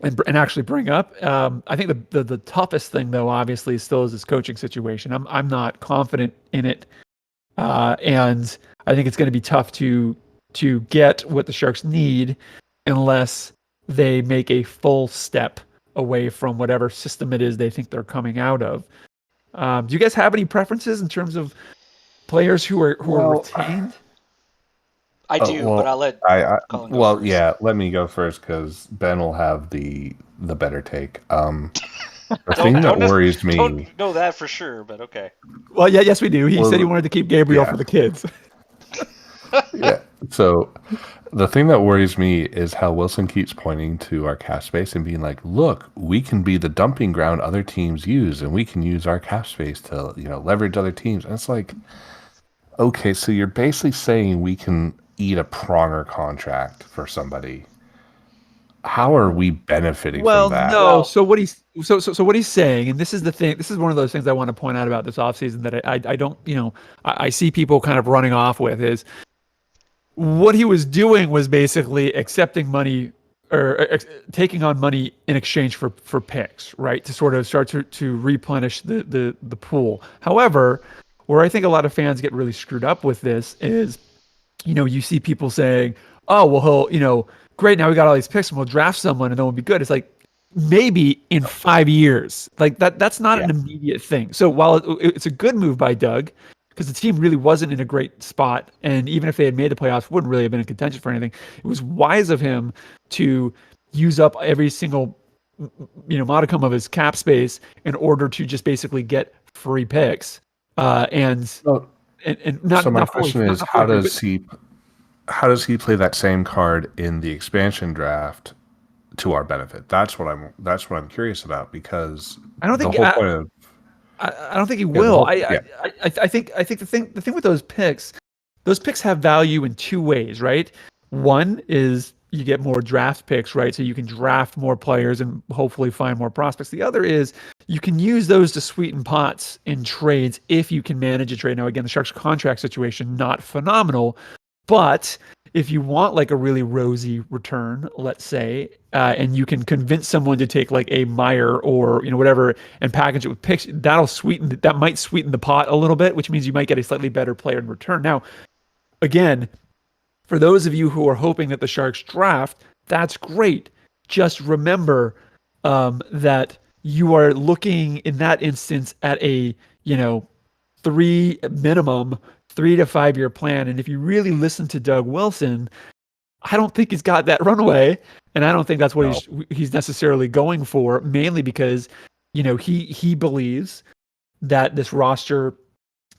and actually bring up. I think the toughest thing, though, obviously, still is this coaching situation. I'm not confident in it, and I think it's going to be tough to get what the Sharks need unless they make a full step away from whatever system it is they think they're coming out of. Do you guys have any preferences in terms of players who are retained? I do, but I'll let Colin go first. Let me go first because Ben will have the better take. The thing that worries me. Don't know that for sure, but okay. Well, yeah, yes, we do. He Well, said he wanted to keep Gabriel yeah. for the kids. Yeah. So the thing that worries me is how Wilson keeps pointing to our cap space and being like, look, we can be the dumping ground other teams use, and we can use our cap space to, leverage other teams. And it's like, okay, so you're basically saying we can eat a Pronger contract for somebody. How are we benefiting from that? No. Well- So what he's so what he's saying, and this is the thing. This is one of those things I want to point out about this offseason that I don't, I see people kind of running off with is what he was doing was basically accepting money or taking on money in exchange for picks, right? To sort of start to replenish the pool. However, where I think a lot of fans get really screwed up with this is, you see people saying, oh, well, great, now we got all these picks and we'll draft someone and then we'll be good. It's like, maybe in 5 years. Like that's not an immediate thing. So while it's a good move by Doug, because the team really wasn't in a great spot, and even if they had made the playoffs, wouldn't really have been in contention for anything. It was wise of him to use up every single, modicum of his cap space in order to just basically get free picks. And not. So my not question fully, is, not how fully, does he play that same card in the expansion draft to our benefit? That's what I'm curious about, because I don't think the whole point of I don't think he will. yeah. I think the thing with those picks have value in two ways, right? One is you get more draft picks, right? So you can draft more players and hopefully find more prospects. The other is you can use those to sweeten pots in trades if you can manage a trade. Now, again, the Sharks contract situation, not phenomenal, but if you want like a really rosy return, let's say, and you can convince someone to take like a Meyer or whatever and package it with picks, that might sweeten the pot a little bit, which means you might get a slightly better player in return. Now, again, for those of you who are hoping that the Sharks draft, that's great. Just remember that you are looking in that instance at a 3 to 5 year plan. And if you really listen to Doug Wilson, I don't think he's got that runway. And I don't think that's what he's necessarily going for, mainly because, he believes that this roster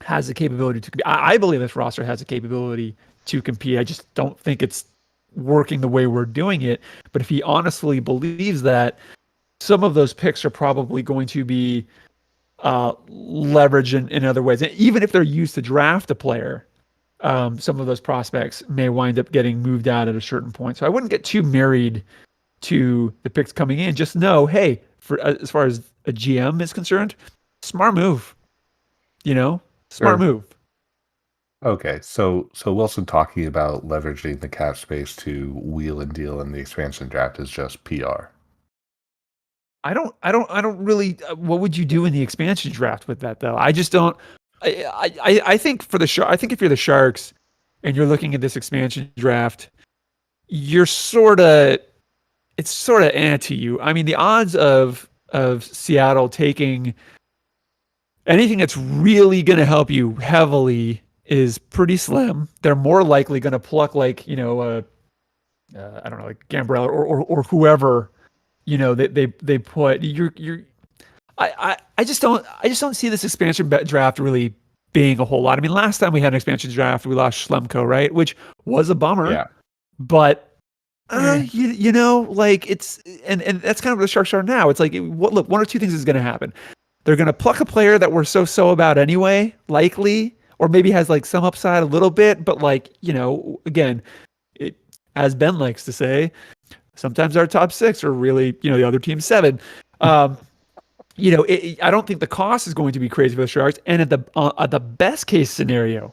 has the capability to compete. I believe this roster has the capability to compete. I just don't think it's working the way we're doing it. But if he honestly believes that, some of those picks are probably going to be leverage in other ways. And even if they're used to draft a player, some of those prospects may wind up getting moved out at a certain point. So I wouldn't get too married to the picks coming in. Just know, hey, as far as a GM is concerned, smart move. Smart move. Okay, so Wilson talking about leveraging the cap space to wheel and deal in the expansion draft is just PR. I don't really. What would you do in the expansion draft with that, though? I just don't. I think for the I think if you're the Sharks and you're looking at this expansion draft, it's sort of to you. I mean, the odds of Seattle taking anything that's really going to help you heavily is pretty slim. They're more likely going to pluck like I don't know, like Gambrell or whoever. They put I just don't see this expansion draft really being a whole lot. I mean, last time we had an expansion draft, we lost Schlemko, right? Which was a bummer. Yeah. But like it's and that's kind of what the Sharks are now. It's like look, one or two things is going to happen. They're going to pluck a player that we're so about anyway, likely, or maybe has like some upside a little bit, but like again, as Ben likes to say, sometimes our top 6 are really, the other team's 7. I don't think the cost is going to be crazy for the Sharks. And at the best case scenario,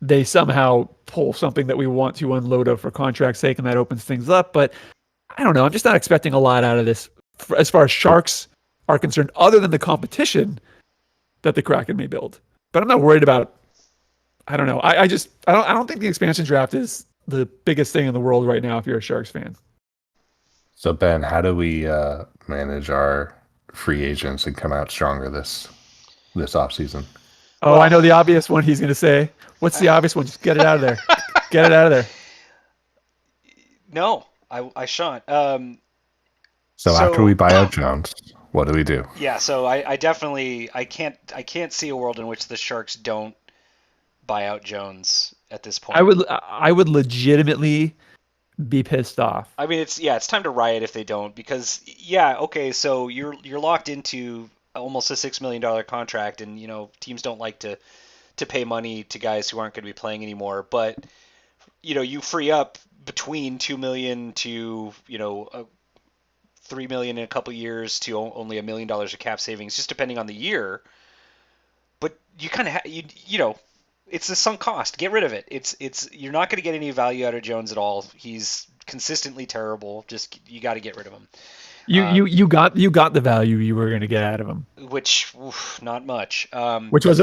they somehow pull something that we want to unload of for contract's sake, and that opens things up. But I don't know. I'm just not expecting a lot out of this as far as Sharks are concerned, other than the competition that the Kraken may build. But I'm not worried about. I don't know. I don't think the expansion draft is the biggest thing in the world right now if you're a Sharks fan. So Ben, how do we manage our free agents and come out stronger this offseason? Oh, well, I know the obvious one he's going to say. What's the obvious one? Just get it out of there. Get it out of there. No, I shan't. So after we buy out Jones, what do we do? Yeah, so I definitely I can't see a world in which the Sharks don't buy out Jones at this point. I would legitimately be pissed off. I mean, it's time to riot if they don't, because yeah, okay, so you're locked into almost a $6 million contract, and teams don't like to pay money to guys who aren't going to be playing anymore, but you free up between 2 million to 3 million in a couple years to only $1 million of cap savings, just depending on the year. But you kind of it's a sunk cost. Get rid of it. It's you're not going to get any value out of Jones at all. He's consistently terrible. Just you got to get rid of him. You got the value you were going to get out of him, Which not much. which was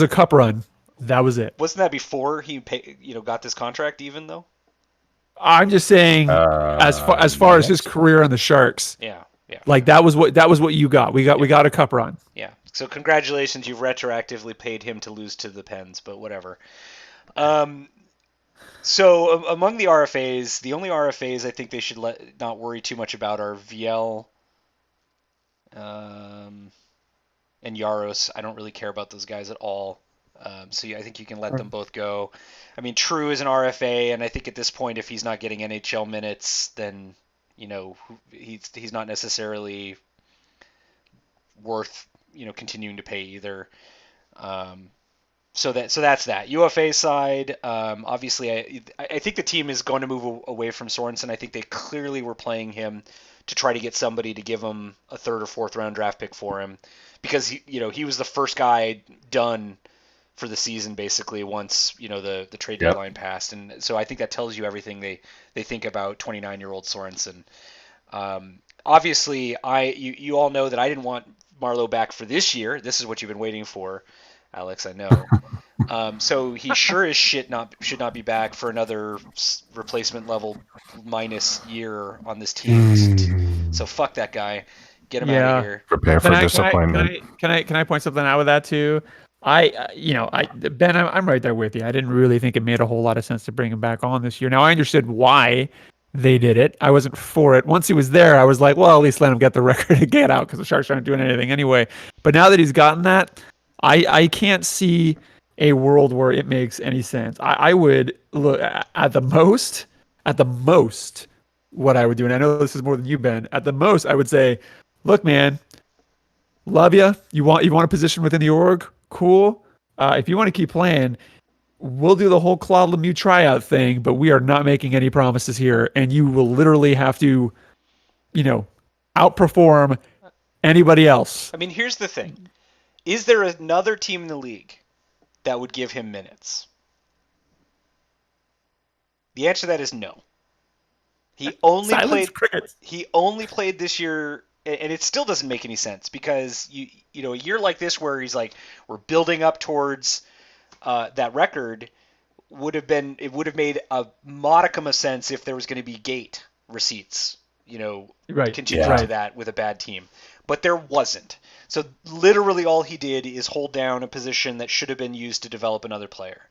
a cup run. That was it. Wasn't that before he got this contract even though? I'm just saying, as far as his career on the Sharks, Yeah, yeah, like that was what you got. We got a cup run. yeah. So congratulations, you've retroactively paid him to lose to the Pens, but whatever. So among the RFAs, the only RFAs I think they should not worry too much about are VL and Yaros. I don't really care about those guys at all. So I think you can let them both go. I mean, True is an RFA, and I think at this point, if he's not getting NHL minutes, then he's not necessarily worth continuing to pay either. So that's that. UFA side, obviously, I think the team is going to move away from Sorensen. I think they clearly were playing him to try to get somebody to give him a third or fourth round draft pick for him, because he was the first guy done for the season basically once the trade deadline passed, and so I think that tells you everything they think about 29-year-old Sorensen. Obviously, you all know that I didn't want Marleau back for this year. This is what you've been waiting for, Alex, I know. So he sure as shit should not be back for another replacement level minus year on this team. So fuck that guy. Get him out of here. Prepare for disappointment. Can I point something out with that too? Ben, I'm right there with you. I didn't really think it made a whole lot of sense to bring him back on this year. Now I understood why they did it. I wasn't for it. Once he was there, I was like, well, at least let him get the record to get out, because the Sharks aren't doing anything anyway. But now that he's gotten that, I can't see a world where it makes any sense. I would look at the most, what I would do, and I know this is more than you, Ben. At the most, I would say, look, man, love you. You want a position within the org? Cool. If you want to keep playing, we'll do the whole Claude Lemieux tryout thing, but we are not making any promises here, and you will literally have to, outperform anybody else. I mean, here's the thing. Is there another team in the league that would give him minutes? The answer to that is no. He only played this year, and it still doesn't make any sense, because a year like this where he's like, we're building up towards that record, would have made a modicum of sense if there was going to be gate receipts, contingent to that with a bad team. But there wasn't. So literally all he did is hold down a position that should have been used to develop another player.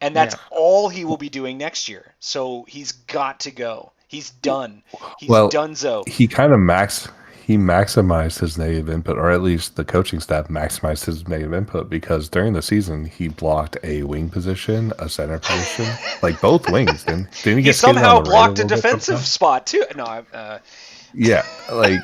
And that's all he will be doing next year. So he's got to go. He's done. He's donezo. He kind of maximized his negative input, or at least the coaching staff maximized his negative input, because during the season he blocked a wing position, a center position, like both wings. Didn't he He somehow blocked a defensive spot too. No, yeah, like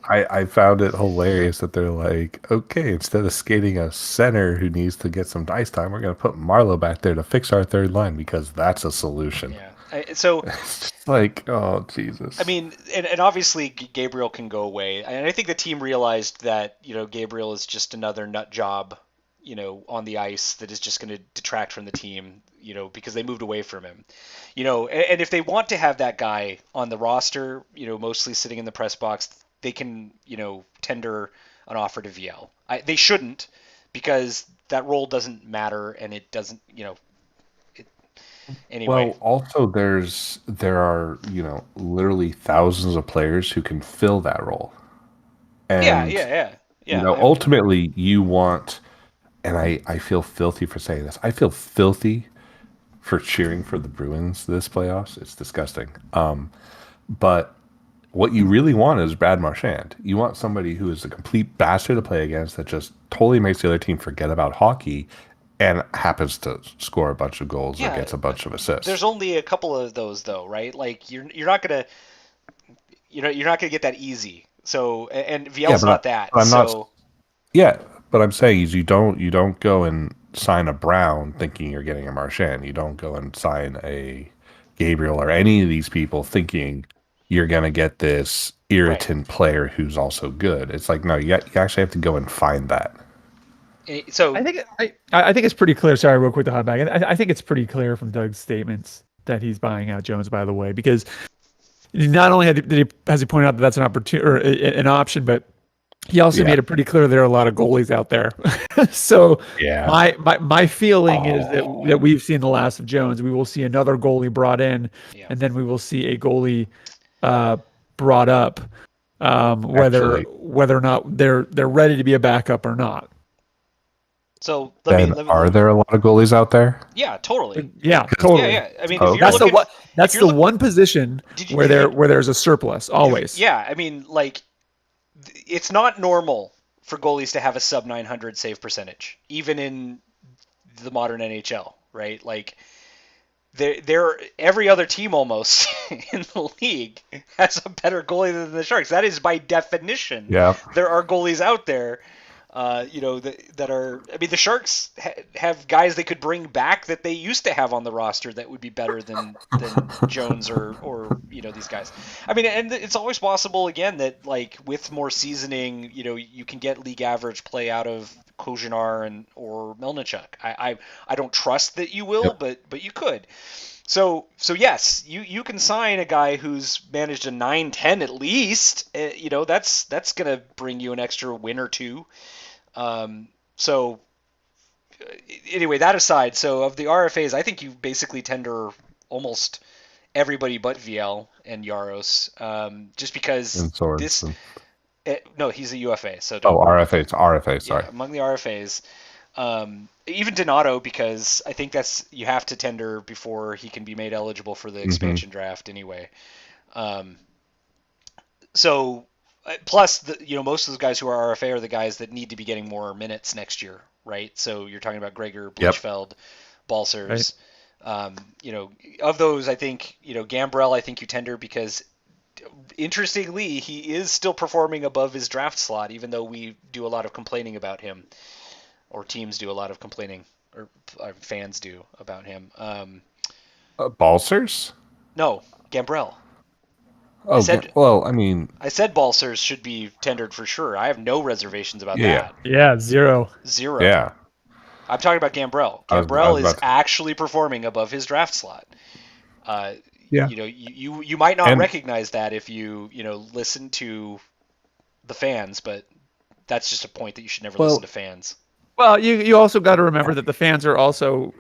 I found it hilarious that they're like, okay, instead of skating a center who needs to get some ice time, we're going to put Marleau back there to fix our third line, because that's a solution. Yeah. So it's like, oh Jesus. I mean, and obviously Gabriel can go away, and I think the team realized that Gabriel is just another nut job, on the ice that is just going to detract from the team, because they moved away from him, and if they want to have that guy on the roster, mostly sitting in the press box, they can, tender an offer to VL. They shouldn't, because that role doesn't matter, and it doesn't, anyway. Well, also there are, literally thousands of players who can fill that role. And, yeah. Ultimately you want, and I feel filthy for saying this, I feel filthy for cheering for the Bruins this playoffs. It's disgusting. But what you really want is Brad Marchand. You want somebody who is a complete bastard to play against that just totally makes the other team forget about hockey and happens to score a bunch of goals or gets a bunch of assists. There's only a couple of those though, right? Like you're not gonna get that easy. So and Viel's not that. Yeah, but I'm saying is you don't go and sign a Brown thinking you're getting a Marchand. You don't go and sign a Gabriel or any of these people thinking you're gonna get this irritant player who's also good. It's like no, you actually have to go and find that. So I think it's pretty clear. Sorry, real quick to hop back. I think it's pretty clear from Doug's statements that he's buying out Jones. By the way, because not only has he pointed out that that's an opportunity or an option, but he also made it pretty clear there are a lot of goalies out there. So my feeling is that we've seen the last of Jones. We will see another goalie brought in, and then we will see a goalie brought up, whether or not they're ready to be a backup or not. So are there a lot of goalies out there? Yeah, totally. Yeah, totally. Yeah. I mean, that's the one position where there's a surplus always. I mean, like, it's not normal for goalies to have a sub 900 save percentage, even in the modern NHL, right? Like, they're every other team almost in the league has a better goalie than the Sharks. That is by definition. Yeah. There are goalies out there. That are. I mean, the Sharks have guys they could bring back that they used to have on the roster that would be better than Jones or these guys. I mean, and it's always possible again that like with more seasoning, you can get league average play out of Kojenar or Melnichuk. I don't trust that you will, but you could. So yes, you can sign a guy who's managed a 9-10 at least. That's gonna bring you an extra win or two. So anyway, that aside, so of the RFAs, I think you basically tender almost everybody but VL and Yaros, just because no, he's a UFA. So RFA, it's RFA. Sorry, among the RFAs, even Donato, because I think you have to tender before he can be made eligible for the expansion draft anyway. So. Plus, most of those guys who are RFA are the guys that need to be getting more minutes next year, right? So you're talking about Gregor, Blichfeld, Balcers. Right. Of those, I think, Gambrell, I think you tender because, interestingly, he is still performing above his draft slot, even though we do a lot of complaining about him, or teams do a lot of complaining, or fans do about him. Balcers? No, Gambrell. I said Balcers should be tendered for sure. I have no reservations about that. Yeah, zero. Yeah. I'm talking about Gambrell. Gambrell is actually performing above his draft slot. You might not recognize that if you listen to the fans, but that's just a point that you should never listen to fans. Well, you also got to remember that the fans are also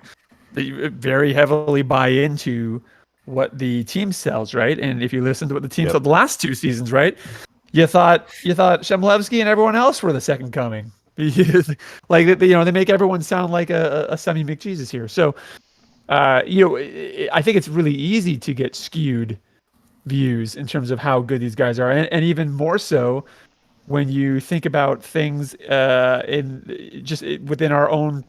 very heavily buy into what the team sells, right? And if you listen to what the team sold the last two seasons, right? You thought Shemlevsky and everyone else were the second coming. Like they make everyone sound like a semi McJesus here. So I think it's really easy to get skewed views in terms of how good these guys are, and even more so when you think about things within our own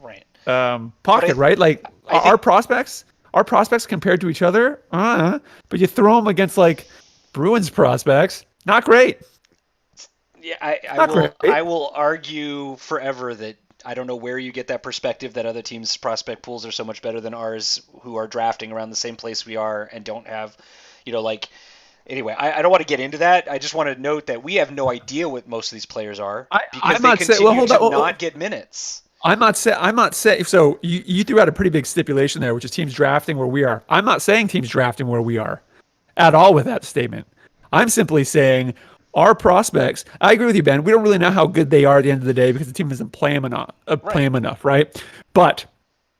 pocket, right? Like our prospects. Our prospects compared to each other, but you throw them against like Bruins prospects, not great. Yeah, I will argue forever that I don't know where you get that perspective that other teams' prospect pools are so much better than ours, who are drafting around the same place we are and don't have, Anyway, I don't want to get into that. I just want to note that we have no idea what most of these players are because they continue to not get minutes. I'm not saying. So you threw out a pretty big stipulation there, which is teams drafting where we are. I'm not saying teams drafting where we are at all with that statement. I'm simply saying our prospects. I agree with you, Ben. We don't really know how good they are at the end of the day because the team doesn't play them enough, right? But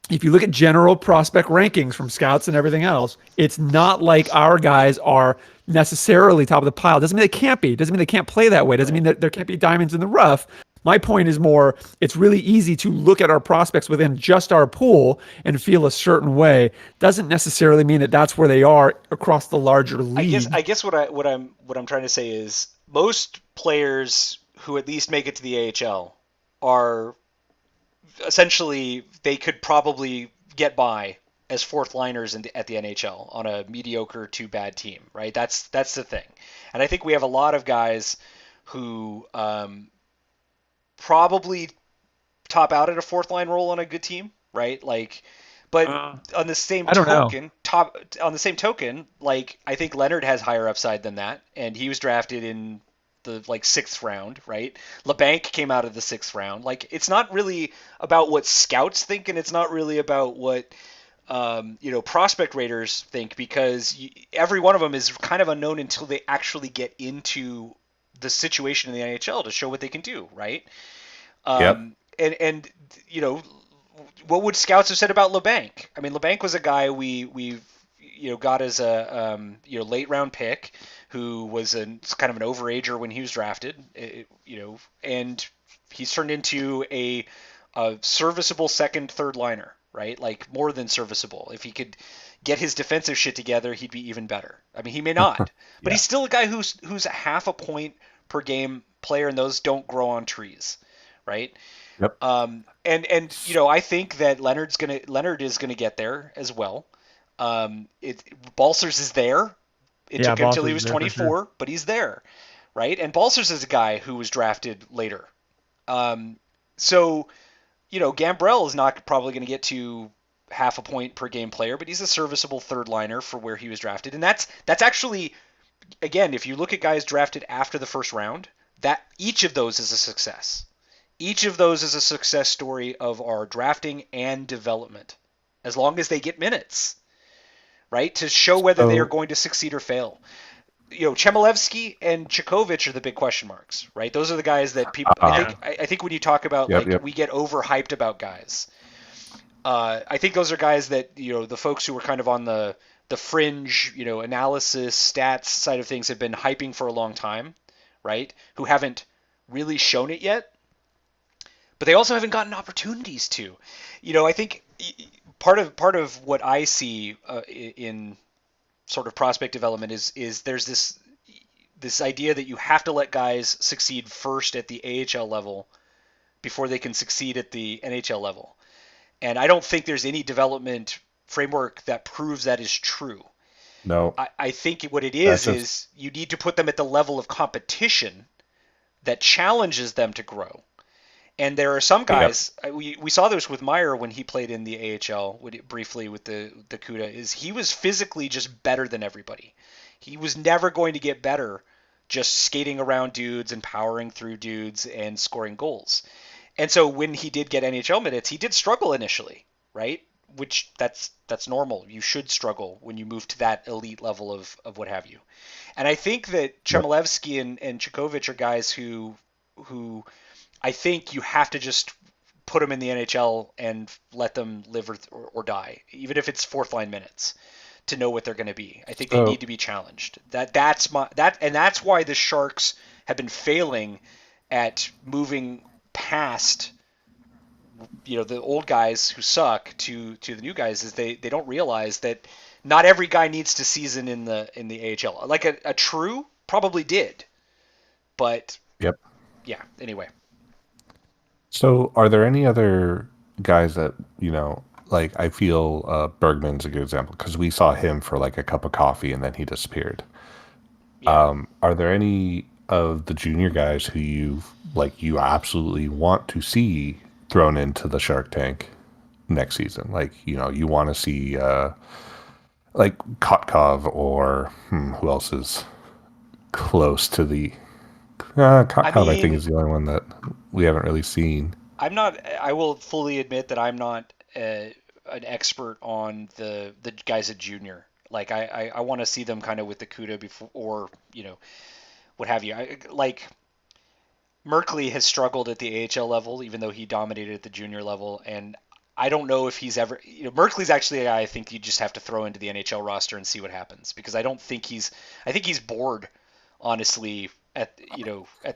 if you look at general prospect rankings from scouts and everything else, it's not like our guys are necessarily top of the pile. Doesn't mean they can't be. Doesn't mean they can't play that way. Doesn't mean that there can't be diamonds in the rough. My point is more, it's really easy to look at our prospects within just our pool and feel a certain way. Doesn't necessarily mean that that's where they are across the larger I league. guess what I'm trying to say is most players who at least make it to the AHL are essentially they could probably get by as fourth liners at the NHL on a mediocre to bad team, right? That's the thing, and I think we have a lot of guys who probably top out at a fourth line role on a good team, right? Like, but Uh, on the same I don't know. token, like I think Leonard has higher upside than that, and he was drafted in the like sixth round, right? LeBanc came out of the sixth round. Like, it's not really about what scouts think, and it's not really about what prospect raters think, because every one of them is kind of unknown until they actually get into the situation in the NHL to show what they can do, right? Yep. And what would scouts have said about LeBanc? I mean, LeBanc was a guy we got as a late round pick who was kind of an overager when he was drafted, and he's turned into a serviceable second, third liner, right? Like, more than serviceable. If he could get his defensive shit together, he'd be even better. I mean, he may not, but Yeah. he's still a guy who's a half a point per game player, and those don't grow on trees, right? Yep. And I think that Leonard is gonna get there as well. It Balsers is there. It Yeah, took him till Boston's he was there for sure. 24, but he's there, right? And Balsers is a guy who was drafted later. So Gambrell is not probably going to get to half a point per game player, but he's a serviceable third liner for where he was drafted, and that's actually, again, if you look at guys drafted after the first round, that each of those is a success. Each of those is a success story of our drafting and development, as long as they get minutes, right? To show whether they are So going to succeed or fail. Chmelevsky and Chikovic are the big question marks, right? Those are the guys that people. I uh, think. I think when you talk about, yep, like, yep. we get overhyped about guys. I think those are guys that the folks who were kind of on the fringe, analysis, stats side of things have been hyping for a long time, right? Who haven't really shown it yet, but they also haven't gotten opportunities to. I think part of what I see in sort of prospect development is there's this idea that you have to let guys succeed first at the AHL level before they can succeed at the NHL level. And I don't think there's any development framework that proves that is true. No, I think what it that's just is you need to put them at the level of competition that challenges them to grow. And there are some yep. guys, we saw this with Meyer when he played in the AHL briefly with the CUDA, is he was physically just better than everybody. He was never going to get better just skating around dudes and powering through dudes and scoring goals. And so when he did get NHL minutes, he did struggle initially, right? Which that's normal. You should struggle when you move to that elite level of what have you. And I think that Yep. Chmelevsky and Chikovic are guys who I think you have to just put them in the NHL and let them live or die, even if it's fourth line minutes, to know what they're going to be. I think they So need to be challenged. That's why the Sharks have been failing at moving past the old guys who suck to the new guys, is they don't realize that not every guy needs to season in the AHL. Like a True probably did, but yep. yeah. Anyway, So are there any other guys that like I feel Bergman's a good example because we saw him for like a cup of coffee and then he disappeared. yeah. Are there any of the junior guys who you absolutely want to see thrown into the Shark Tank next season? Like, you want to see like Kotkov or who else is close to the I Kotkov, I think, mean, is the only one that we haven't really seen. I'm not. I will fully admit that I'm not an expert on the guys at junior. Like, I want to see them kind of with the CUDA before, or what have you. Like, Merkley has struggled at the AHL level, even though he dominated at the junior level, and I don't know if he's ever. Merkley's actually a guy I think you just have to throw into the NHL roster and see what happens, because I don't think he's. I think he's bored, honestly, at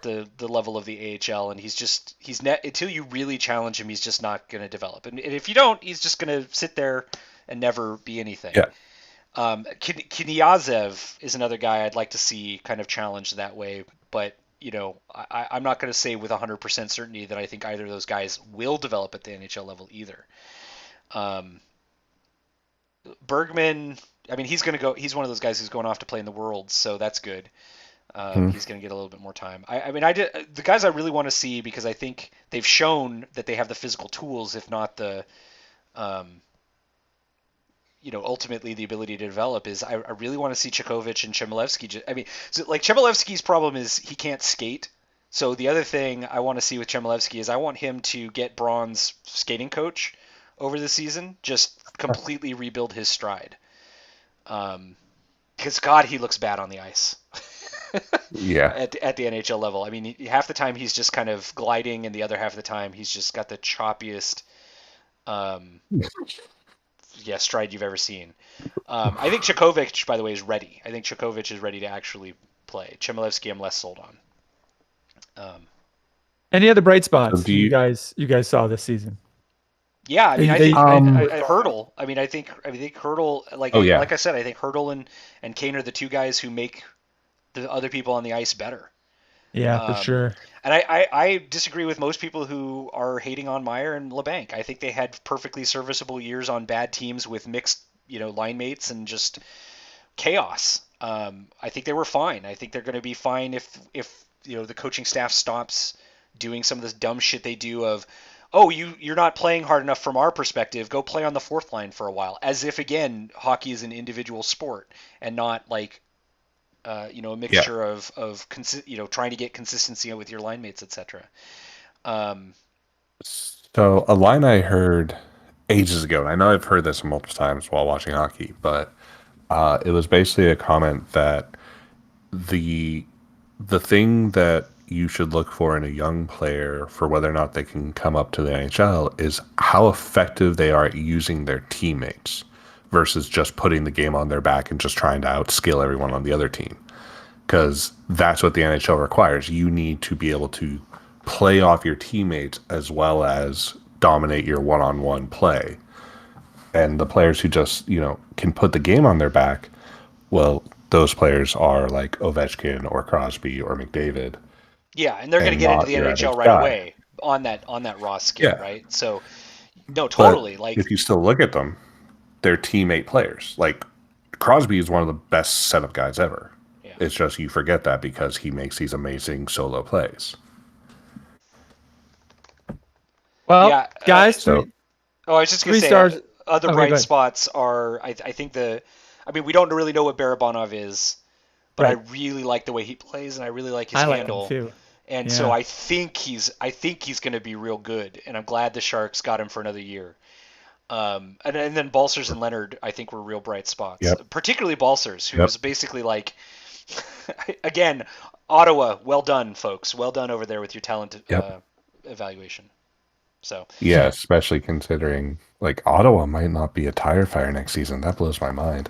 the level of the AHL, and he's net until you really challenge him, he's just not going to develop. And if you don't, he's just going to sit there and never be anything. Yeah. Kniazev is another guy I'd like to see kind of challenged that way, but I'm not going to say with 100% certainty that I think either of those guys will develop at the NHL level either. Bergman, I mean, he's one of those guys who's going off to play in the World, so that's good. He's going to get a little bit more time. The guys I really want to see, because I think they've shown that they have the physical tools, if not the, ultimately the ability to develop, is I really want to see Chekhovich and Chmelevski. Chmelevski's problem is he can't skate. So the other thing I want to see with Chmelevski is I want him to get Braun's skating coach over the season, just completely rebuild his stride. Because God, he looks bad on the ice. Yeah. At the NHL level. I mean, half the time he's just kind of gliding, and the other half of the time he's just got the choppiest stride you've ever seen. I think Chekhovich, by the way, is ready. I think Chekhovich is ready to actually play. Chmelevski I'm less sold on. Any other bright spots do you guys saw this season? Yeah, I mean, Hurdle. I mean, I think Hurdle, like I said, I think Hurdle and Kane are the two guys who make the other people on the ice better. Yeah, for sure. And I disagree with most people who are hating on Meyer and LeBanc. I think they had perfectly serviceable years on bad teams with mixed, line mates and just chaos. I think they were fine. I think they're going to be fine if the coaching staff stops doing some of this dumb shit they do of, oh, you're not playing hard enough from our perspective, go play on the fourth line for a while. As if, again, hockey is an individual sport and not like, a mixture of trying to get consistency with your line mates, etc. So a line I heard ages ago, and I know I've heard this multiple times while watching hockey, but it was basically a comment that the thing that you should look for in a young player for whether or not they can come up to the NHL is how effective they are at using their teammates versus just putting the game on their back and just trying to outskill everyone on the other team. Because that's what the NHL requires. You need to be able to play off your teammates as well as dominate your one-on-one play. And the players who just, can put the game on their back, well, those players are like Ovechkin or Crosby or McDavid. Yeah, and they're going to get into the NHL right away on that raw skill, right? So, no, totally. But if you still look at them, they're teammate players. Like Crosby is one of the best setup guys ever. Yeah. It's just you forget that because he makes these amazing solo plays. Well, guys. I was just going to say other bright spots are. I think we don't really know what Barabanov is, but right. I really like the way he plays, and I really like his handle. Like him too. And so I think he's going to be real good, and I'm glad the Sharks got him for another year. And then Balcers and Leonard, I think, were real bright spots. Yep. Particularly Balcers, who was basically like, again, Ottawa, well done, folks. Well done over there with your talent evaluation. So yeah, especially considering like Ottawa might not be a tire fire next season. That blows my mind.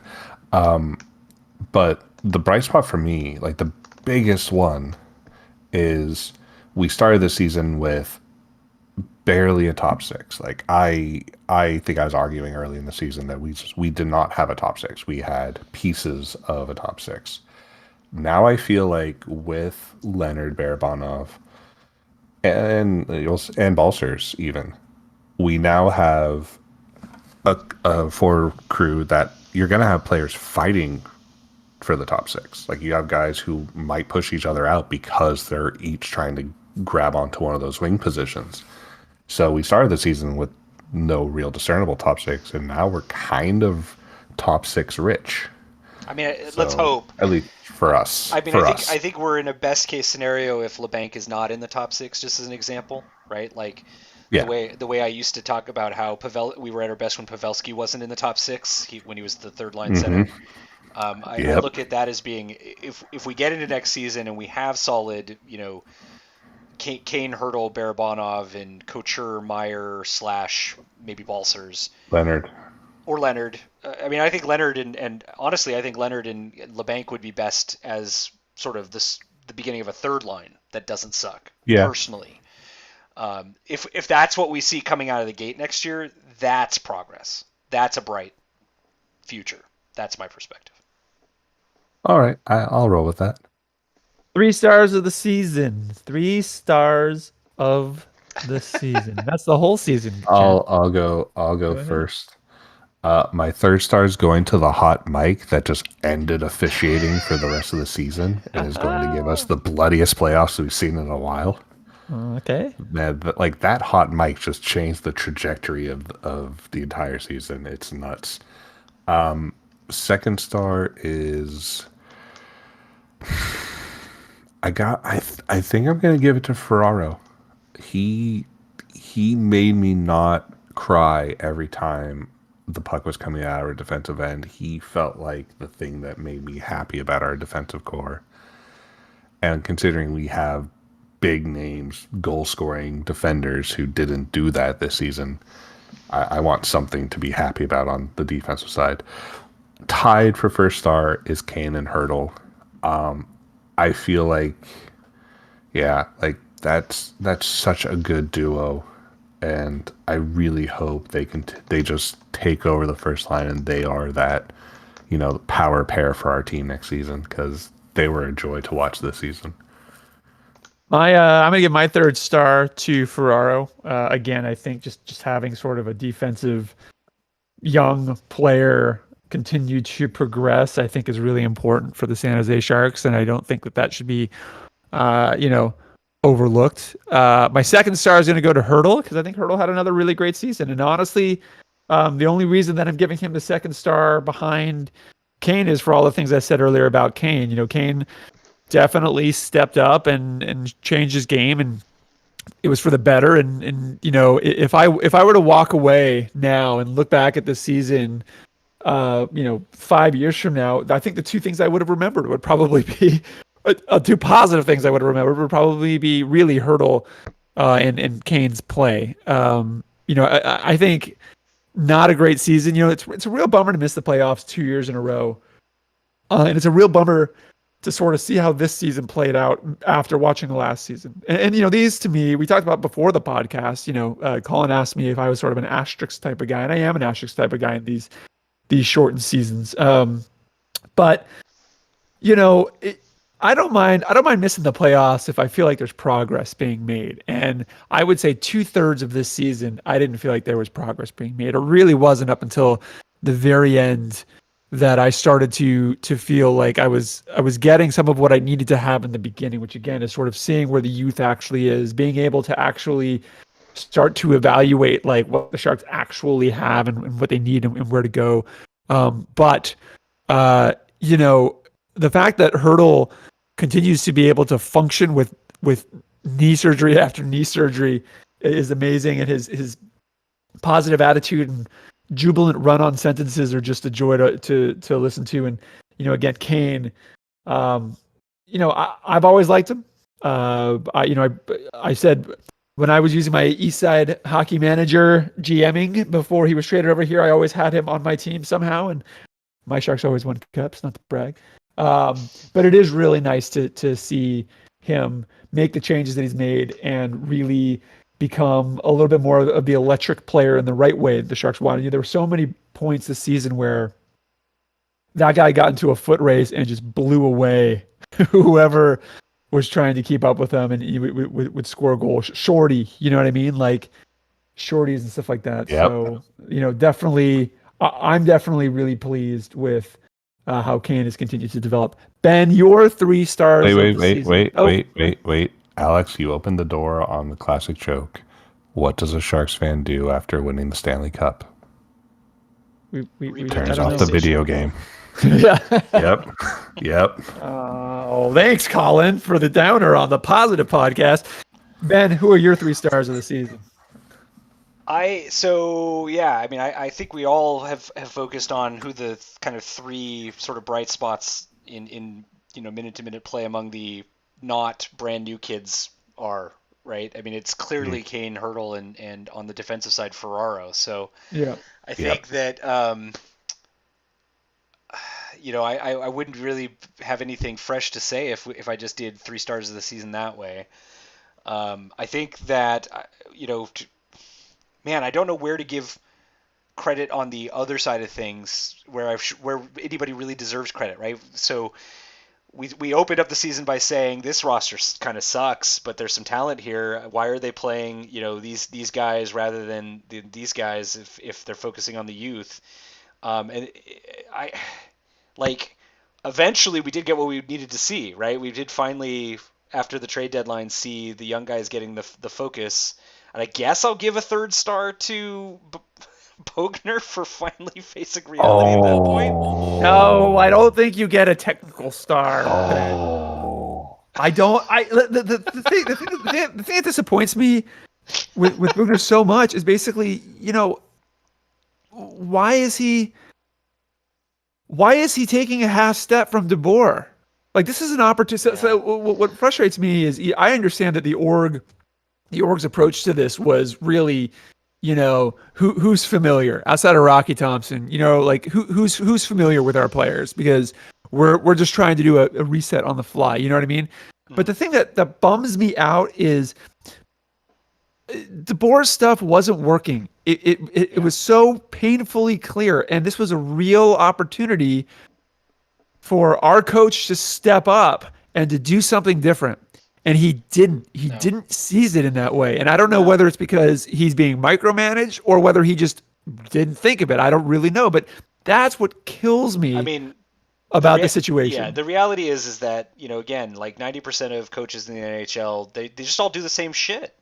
But the bright spot for me, like the biggest one, is we started the season with barely a top six. Like I think I was arguing early in the season that we did not have a top six. We had pieces of a top six. Now I feel like with Leonard, Barabanov, and Balcers even, we now have a forward crew that you're going to have players fighting for the top six. Like you have guys who might push each other out because they're each trying to grab onto one of those wing positions. So we started the season with no real discernible top six, and now we're kind of top six rich. I mean, let's hope. At least for us. I mean, I think we're in a best case scenario if LeBanc is not in the top six, just as an example, right? Like the way I used to talk about how we were at our best when Pavelski wasn't in the top six, when he was the third line center. I look at that as being, if we get into next season and we have solid, Kane, Hurdle, Barabanov, and Couture, Meyer / maybe Balcers. Leonard. I think Leonard and honestly, I think Leonard and LeBanc would be best as sort of the beginning of a third line that doesn't suck. Yeah. Personally, if that's what we see coming out of the gate next year, that's progress. That's a bright future. That's my perspective. All right, I'll roll with that. 3 stars of the season. 3 stars of the season. That's the whole season. Ken. I'll go ahead. first. My third star is going to the hot mic that just ended officiating for the rest of the season and is going to give us the bloodiest playoffs we've seen in a while. Okay. Man, like that hot mic just changed the trajectory of the entire season. It's nuts. Second star is I think I'm gonna give it to Ferraro. He made me not cry every time the puck was coming out of our defensive end. He felt like the thing that made me happy about our defensive core. And considering we have big names, goal scoring defenders who didn't do that this season, I want something to be happy about on the defensive side. Tied for first star is Kane and Hurdle. I feel like, yeah, like that's such a good duo, and I really hope they just take over the first line and they are that, power pair for our team next season, because they were a joy to watch this season. I'm gonna give my third star to Ferraro. Again, I think just having sort of a defensive young player continue to progress, I think is really important for the San Jose Sharks, and I don't think that should be, overlooked. My second star is going to go to Hurdle because I think Hurdle had another really great season, and honestly, the only reason that I'm giving him the second star behind Kane is for all the things I said earlier about Kane. Kane definitely stepped up and changed his game, and it was for the better. And if I were to walk away now and look back at the season, 5 years from now, I think the two things I would have remembered would probably be two positive things I would have remembered would probably be really Hurdle and Kane's play. I think not a great season. It's a real bummer to miss the playoffs 2 years in a row, and it's a real bummer to sort of see how this season played out after watching the last season. And these to me, we talked about before the podcast. Colin asked me if I was sort of an asterisk type of guy, and I am an asterisk type of guy in these shortened seasons. But I don't mind missing the playoffs if I feel like there's progress being made. And I would say 2/3 of this season, I didn't feel like there was progress being made. It really wasn't up until the very end that I started to feel like I was getting some of what I needed to have in the beginning, which again is sort of seeing where the youth actually is, being able to actually start to evaluate like what the Sharks actually have and what they need and where to go. But the fact that Hurdle continues to be able to function with knee surgery after knee surgery is amazing, and his positive attitude and jubilant run-on sentences are just a joy to listen to. And again, Kane, I've always liked him. I said when I was using my Eastside Hockey Manager GMing before he was traded over here, I always had him on my team somehow, and my Sharks always won cups, not to brag. But it is really nice to see him make the changes that he's made and really become a little bit more of the electric player in the right way the Sharks wanted. There were so many points this season where that guy got into a foot race and just blew away whoever was trying to keep up with him, and he would score a goal. Shorty, you know what I mean? Like shorties and stuff like that. Yep. So, definitely, I'm definitely really pleased with how Kane has continued to develop. Ben, your 3 stars. Wait. Alex, you opened the door on the classic joke. What does a Sharks fan do after winning the Stanley Cup? We Turns off the video game. Yeah. Yep. Oh, thanks, Colin, for the downer on the positive podcast. Ben, who are your 3 stars of the season? I think we all have focused on who the kind of 3 sort of bright spots in minute to minute play among the not brand new kids are, right? I mean, it's clearly Kane, Hurdle, and on the defensive side, Ferraro. So yeah, I think that I wouldn't really have anything fresh to say if I just did 3 stars of the season that way. I think that man, I don't know where to give credit on the other side of things where anybody really deserves credit, right? So we opened up the season by saying this roster kind of sucks, but there's some talent here. Why are they playing, these guys rather than these guys if they're focusing on the youth? And I like eventually we did get what we needed to see, right? We did finally after the trade deadline see the young guys getting the focus, and I guess I'll give a 3rd star to Bogner for finally facing reality at that point. No, I don't think you get a technical star. Oh. I don't. The thing that disappoints me with Booger so much is basically, why is he taking a half step from DeBoer? Like, this is an opportunity. So what frustrates me is I understand that the org's approach to this was really, who's familiar outside of Rocky Thompson, like who's familiar with our players, because we're just trying to do a reset on the fly. You know what I mean? But the thing that bums me out is DeBoer's stuff wasn't working. It was so painfully clear, and this was a real opportunity for our coach to step up and to do something different. And he didn't. He didn't seize it in that way. And I don't know whether it's because he's being micromanaged or whether he just didn't think of it. I don't really know. But that's what kills me about the situation. Yeah, the reality is that, again, like 90% of coaches in the NHL, they just all do the same shit.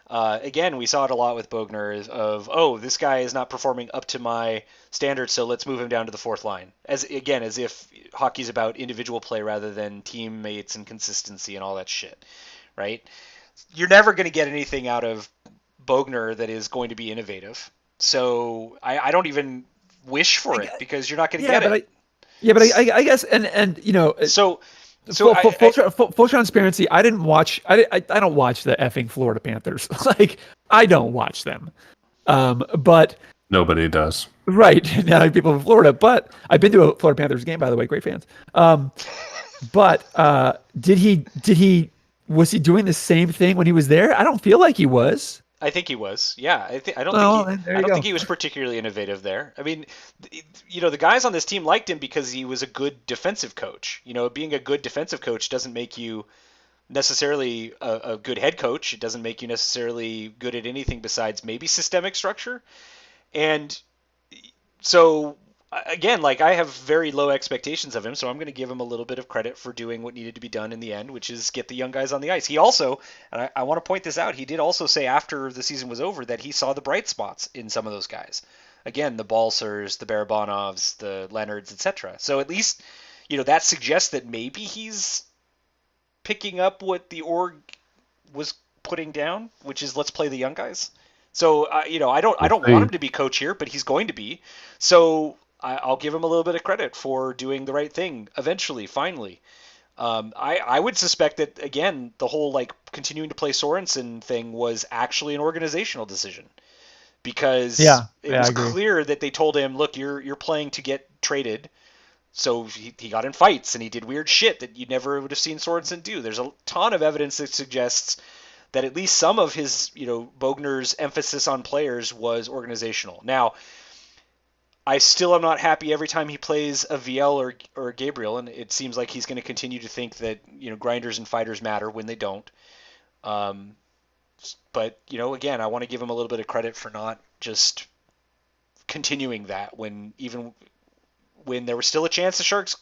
Again, we saw it a lot with Bogner of, this guy is not performing up to my standards, so let's move him down to the 4th line. As if hockey's about individual play rather than teammates and consistency and all that shit, right? You're never going to get anything out of Bogner that is going to be innovative. So I don't even wish for it because you're not going to get it. I guess, full transparency, I didn't watch. I don't watch the effing Florida Panthers. Like, I don't watch them. But nobody does. Right now, people in Florida. But I've been to a Florida Panthers game, by the way. Great fans. But was he doing the same thing when he was there? I don't feel like he was. I think he was. Yeah, I don't think he was particularly innovative there. I mean, the guys on this team liked him because he was a good defensive coach. Being a good defensive coach doesn't make you necessarily a good head coach. It doesn't make you necessarily good at anything besides maybe systemic structure. And so again, like, I have very low expectations of him, so I'm going to give him a little bit of credit for doing what needed to be done in the end, which is get the young guys on the ice. He also, and I want to point this out, he did also say after the season was over that he saw the bright spots in some of those guys. Again, the Balsers, the Barabanovs, the Leonards, etc. So at least, that suggests that maybe he's picking up what the org was putting down, which is let's play the young guys. So, I don't want him to be coach here, but he's going to be. So I'll give him a little bit of credit for doing the right thing eventually, finally. I would suspect that, again, the whole continuing to play Sorensen thing was actually an organizational decision, because it was clear that they told him, look, you're playing to get traded. So he got in fights and he did weird shit that you never would have seen Sorensen do. There's a ton of evidence that suggests that at least some of his, Bogner's emphasis on players was organizational. Now, I still am not happy every time he plays a VL or a Gabriel, and it seems like he's going to continue to think that, grinders and fighters matter when they don't. But, again, I want to give him a little bit of credit for not just continuing that when there was still a chance the Sharks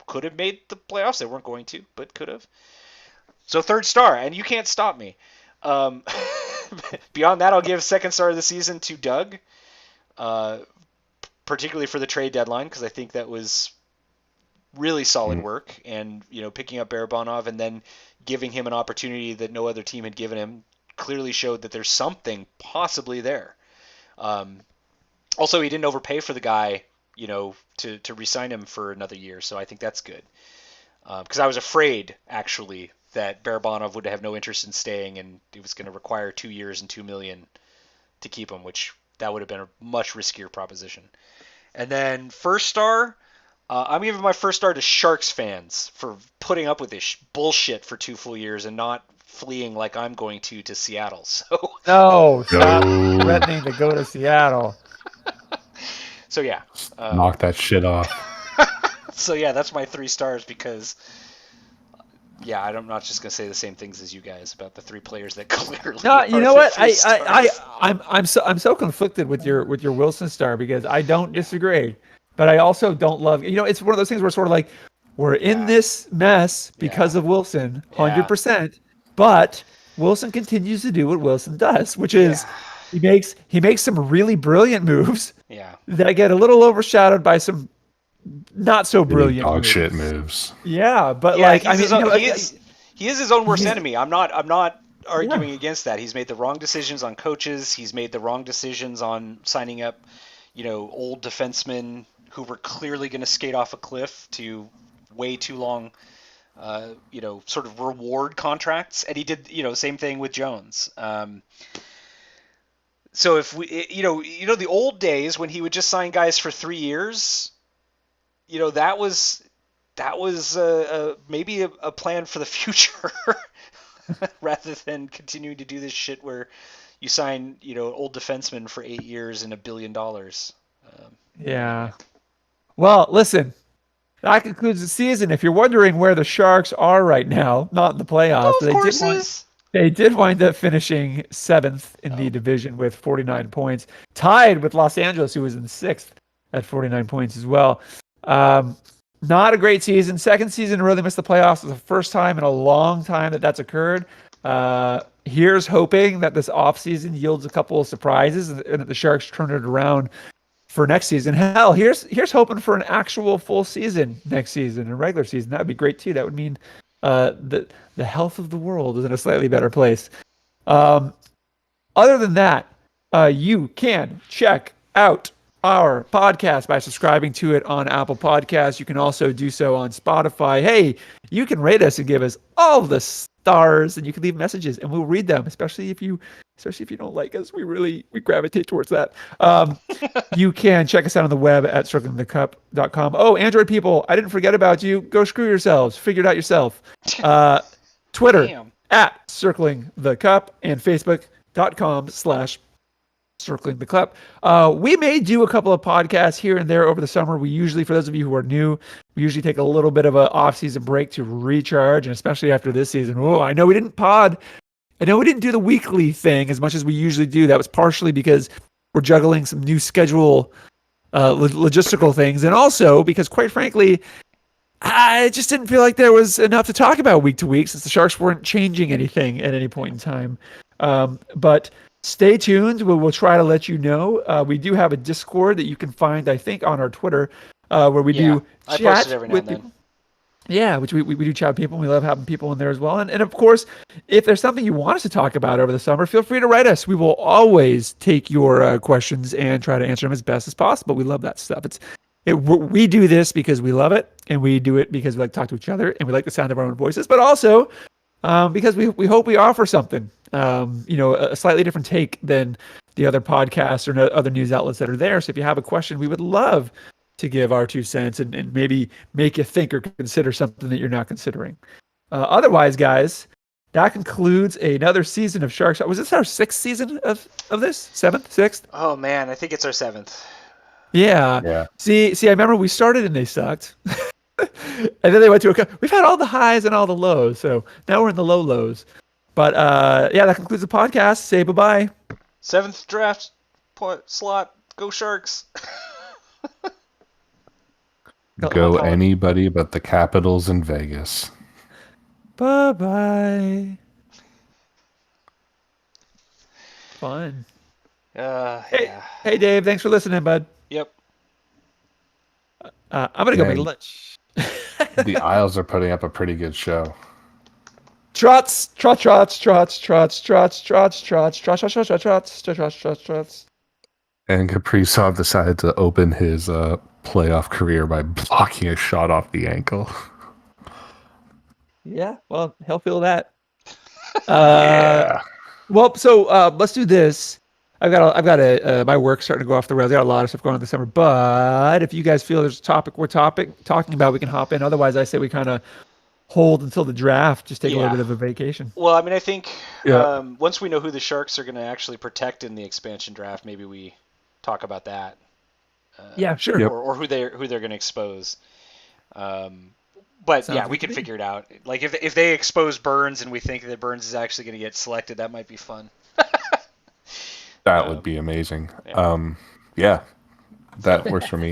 could have made the playoffs. They weren't going to, but could have. So 3rd star, and you can't stop me. Beyond that, I'll give 2nd star of the season to Doug, particularly for the trade deadline, because I think that was really solid work. And, picking up Barabanov and then giving him an opportunity that no other team had given him clearly showed that there's something possibly there. Also, he didn't overpay for the guy, to re-sign him for another year. So I think that's good. Because I was afraid, actually, that Barabanov would have no interest in staying, and it was going to require 2 years and $2 million to keep him, which that would have been a much riskier proposition. And then 1st star, I'm giving my first star to Sharks fans for putting up with this bullshit for 2 full years and not fleeing like I'm going to Seattle. So, No, stop No. threatening to go to Seattle. so yeah. Knock that shit off. So yeah, that's my 3 stars because, yeah, I'm not just gonna say the same things as you guys about the 3 players that clearly. No, you are know the what? 3 stars. I'm so conflicted with your Wilson star because I don't disagree, but I also don't love. It's one of those things where it's sort of like we're in Yeah. this mess because Yeah. of Wilson, Yeah. 100%. But Wilson continues to do what Wilson does, which is Yeah. he makes some really brilliant moves Yeah. that get a little overshadowed by some not so Really brilliant dog moves. shit moves. Yeah, but Yeah, like I he's mean, he is his own worst he's- enemy. I'm not arguing against that. He's made the wrong decisions on coaches. He's made the wrong decisions on signing up, old defensemen who were clearly going to skate off a cliff to way too long, sort of reward contracts. And he did, same thing with Jones. So if we, the old days when he would just sign guys for 3 years, that was maybe a plan for the future rather than continuing to do this shit where you sign old defensemen for 8 years and $1 billion. Yeah. Well, listen, that concludes the season. If you're wondering where the Sharks are right now, not in the playoffs, but they did wind up finishing 7th in the division with 49 points, tied with Los Angeles, who was in 6th at 49 points as well. Not a great season. Second season really missed the playoffs. It was the first time in a long time that that's occurred. Here's hoping that this offseason yields a couple of surprises and that the Sharks turn it around for next season. Hell, here's hoping for an actual full season next season, a regular season. That would be great too. That would mean the health of the world is in a slightly better place. Other than that, you can check out our podcast by subscribing to it on Apple Podcasts. You can also do so on Spotify. Hey, you can rate us and give us all the stars, and you can leave messages, and we'll read them. Especially if you don't like us, we gravitate towards that. You can check us out on the web at circlingthecup.com. Oh, Android people, I didn't forget about you. Go screw yourselves. Figure it out yourself. Twitter at circlingthecup and Facebook.com/circlingthecup. We may do a couple of podcasts here and there over the summer. We usually, for those of you who are new, we usually take a little bit of an off-season break to recharge, and especially after this season. Oh, I know we didn't do the weekly thing as much as we usually do. That was partially because we're juggling some new schedule logistical things, and also because, quite frankly, I just didn't feel like there was enough to talk about week to week since the Sharks weren't changing anything at any point in time. But stay tuned. We'll try to let you know. We do have a Discord that you can find, I think, on our Twitter, where we do I chat post it every now with and then. people. Yeah, which we do chat with people. And we love having people in there as well. And of course, if there's something you want us to talk about over the summer, feel free to write us. We will always take your questions and try to answer them as best as possible. We love that stuff. We do this because we love it, and we do it because we like to talk to each other, and we like the sound of our own voices, but also because we hope we offer something, a slightly different take than the other podcasts or other news outlets that are there. So if you have a question, we would love to give our 2 cents and maybe make you think or consider something that you're not considering. Otherwise, guys, that concludes another season of Sharks. Was this our 6th season of this? 7th? 6th? Oh man, I think it's our 7th. Yeah. See, I remember we started and they sucked. And then they went to we've had all the highs and all the lows. So now we're in the lows. But that concludes the podcast. Say bye-bye. 7th draft slot. Go Sharks. Go anybody but the Capitals in Vegas. Bye-bye. Fun. Yeah. Hey, Dave. Thanks for listening, bud. Yep. I'm going to go Dang. make lunch. The Isles are putting up a pretty good show. Trots. And Kaprizov decided to open his playoff career by blocking a shot off the ankle. Yeah, well, he'll feel that. Yeah. Well, so let's do this. I've got my work starting to go off the rails. I got a lot of stuff going on this summer, but if you guys feel there's a topic we're talking about, we can hop in. Otherwise, I say we kind of hold until the draft. Just take a little Yeah. bit of a vacation. Well, I mean, I think Yeah. once we know who the Sharks are going to actually protect in the expansion draft, maybe we talk about that. Yeah, sure. Yep. Or who they're going to expose. But Sounds yeah, good we to can me. figure it out. Like if they expose Burns and we think that Burns is actually going to get selected, that might be fun. That would be amazing. Yeah. Yeah, that works for me.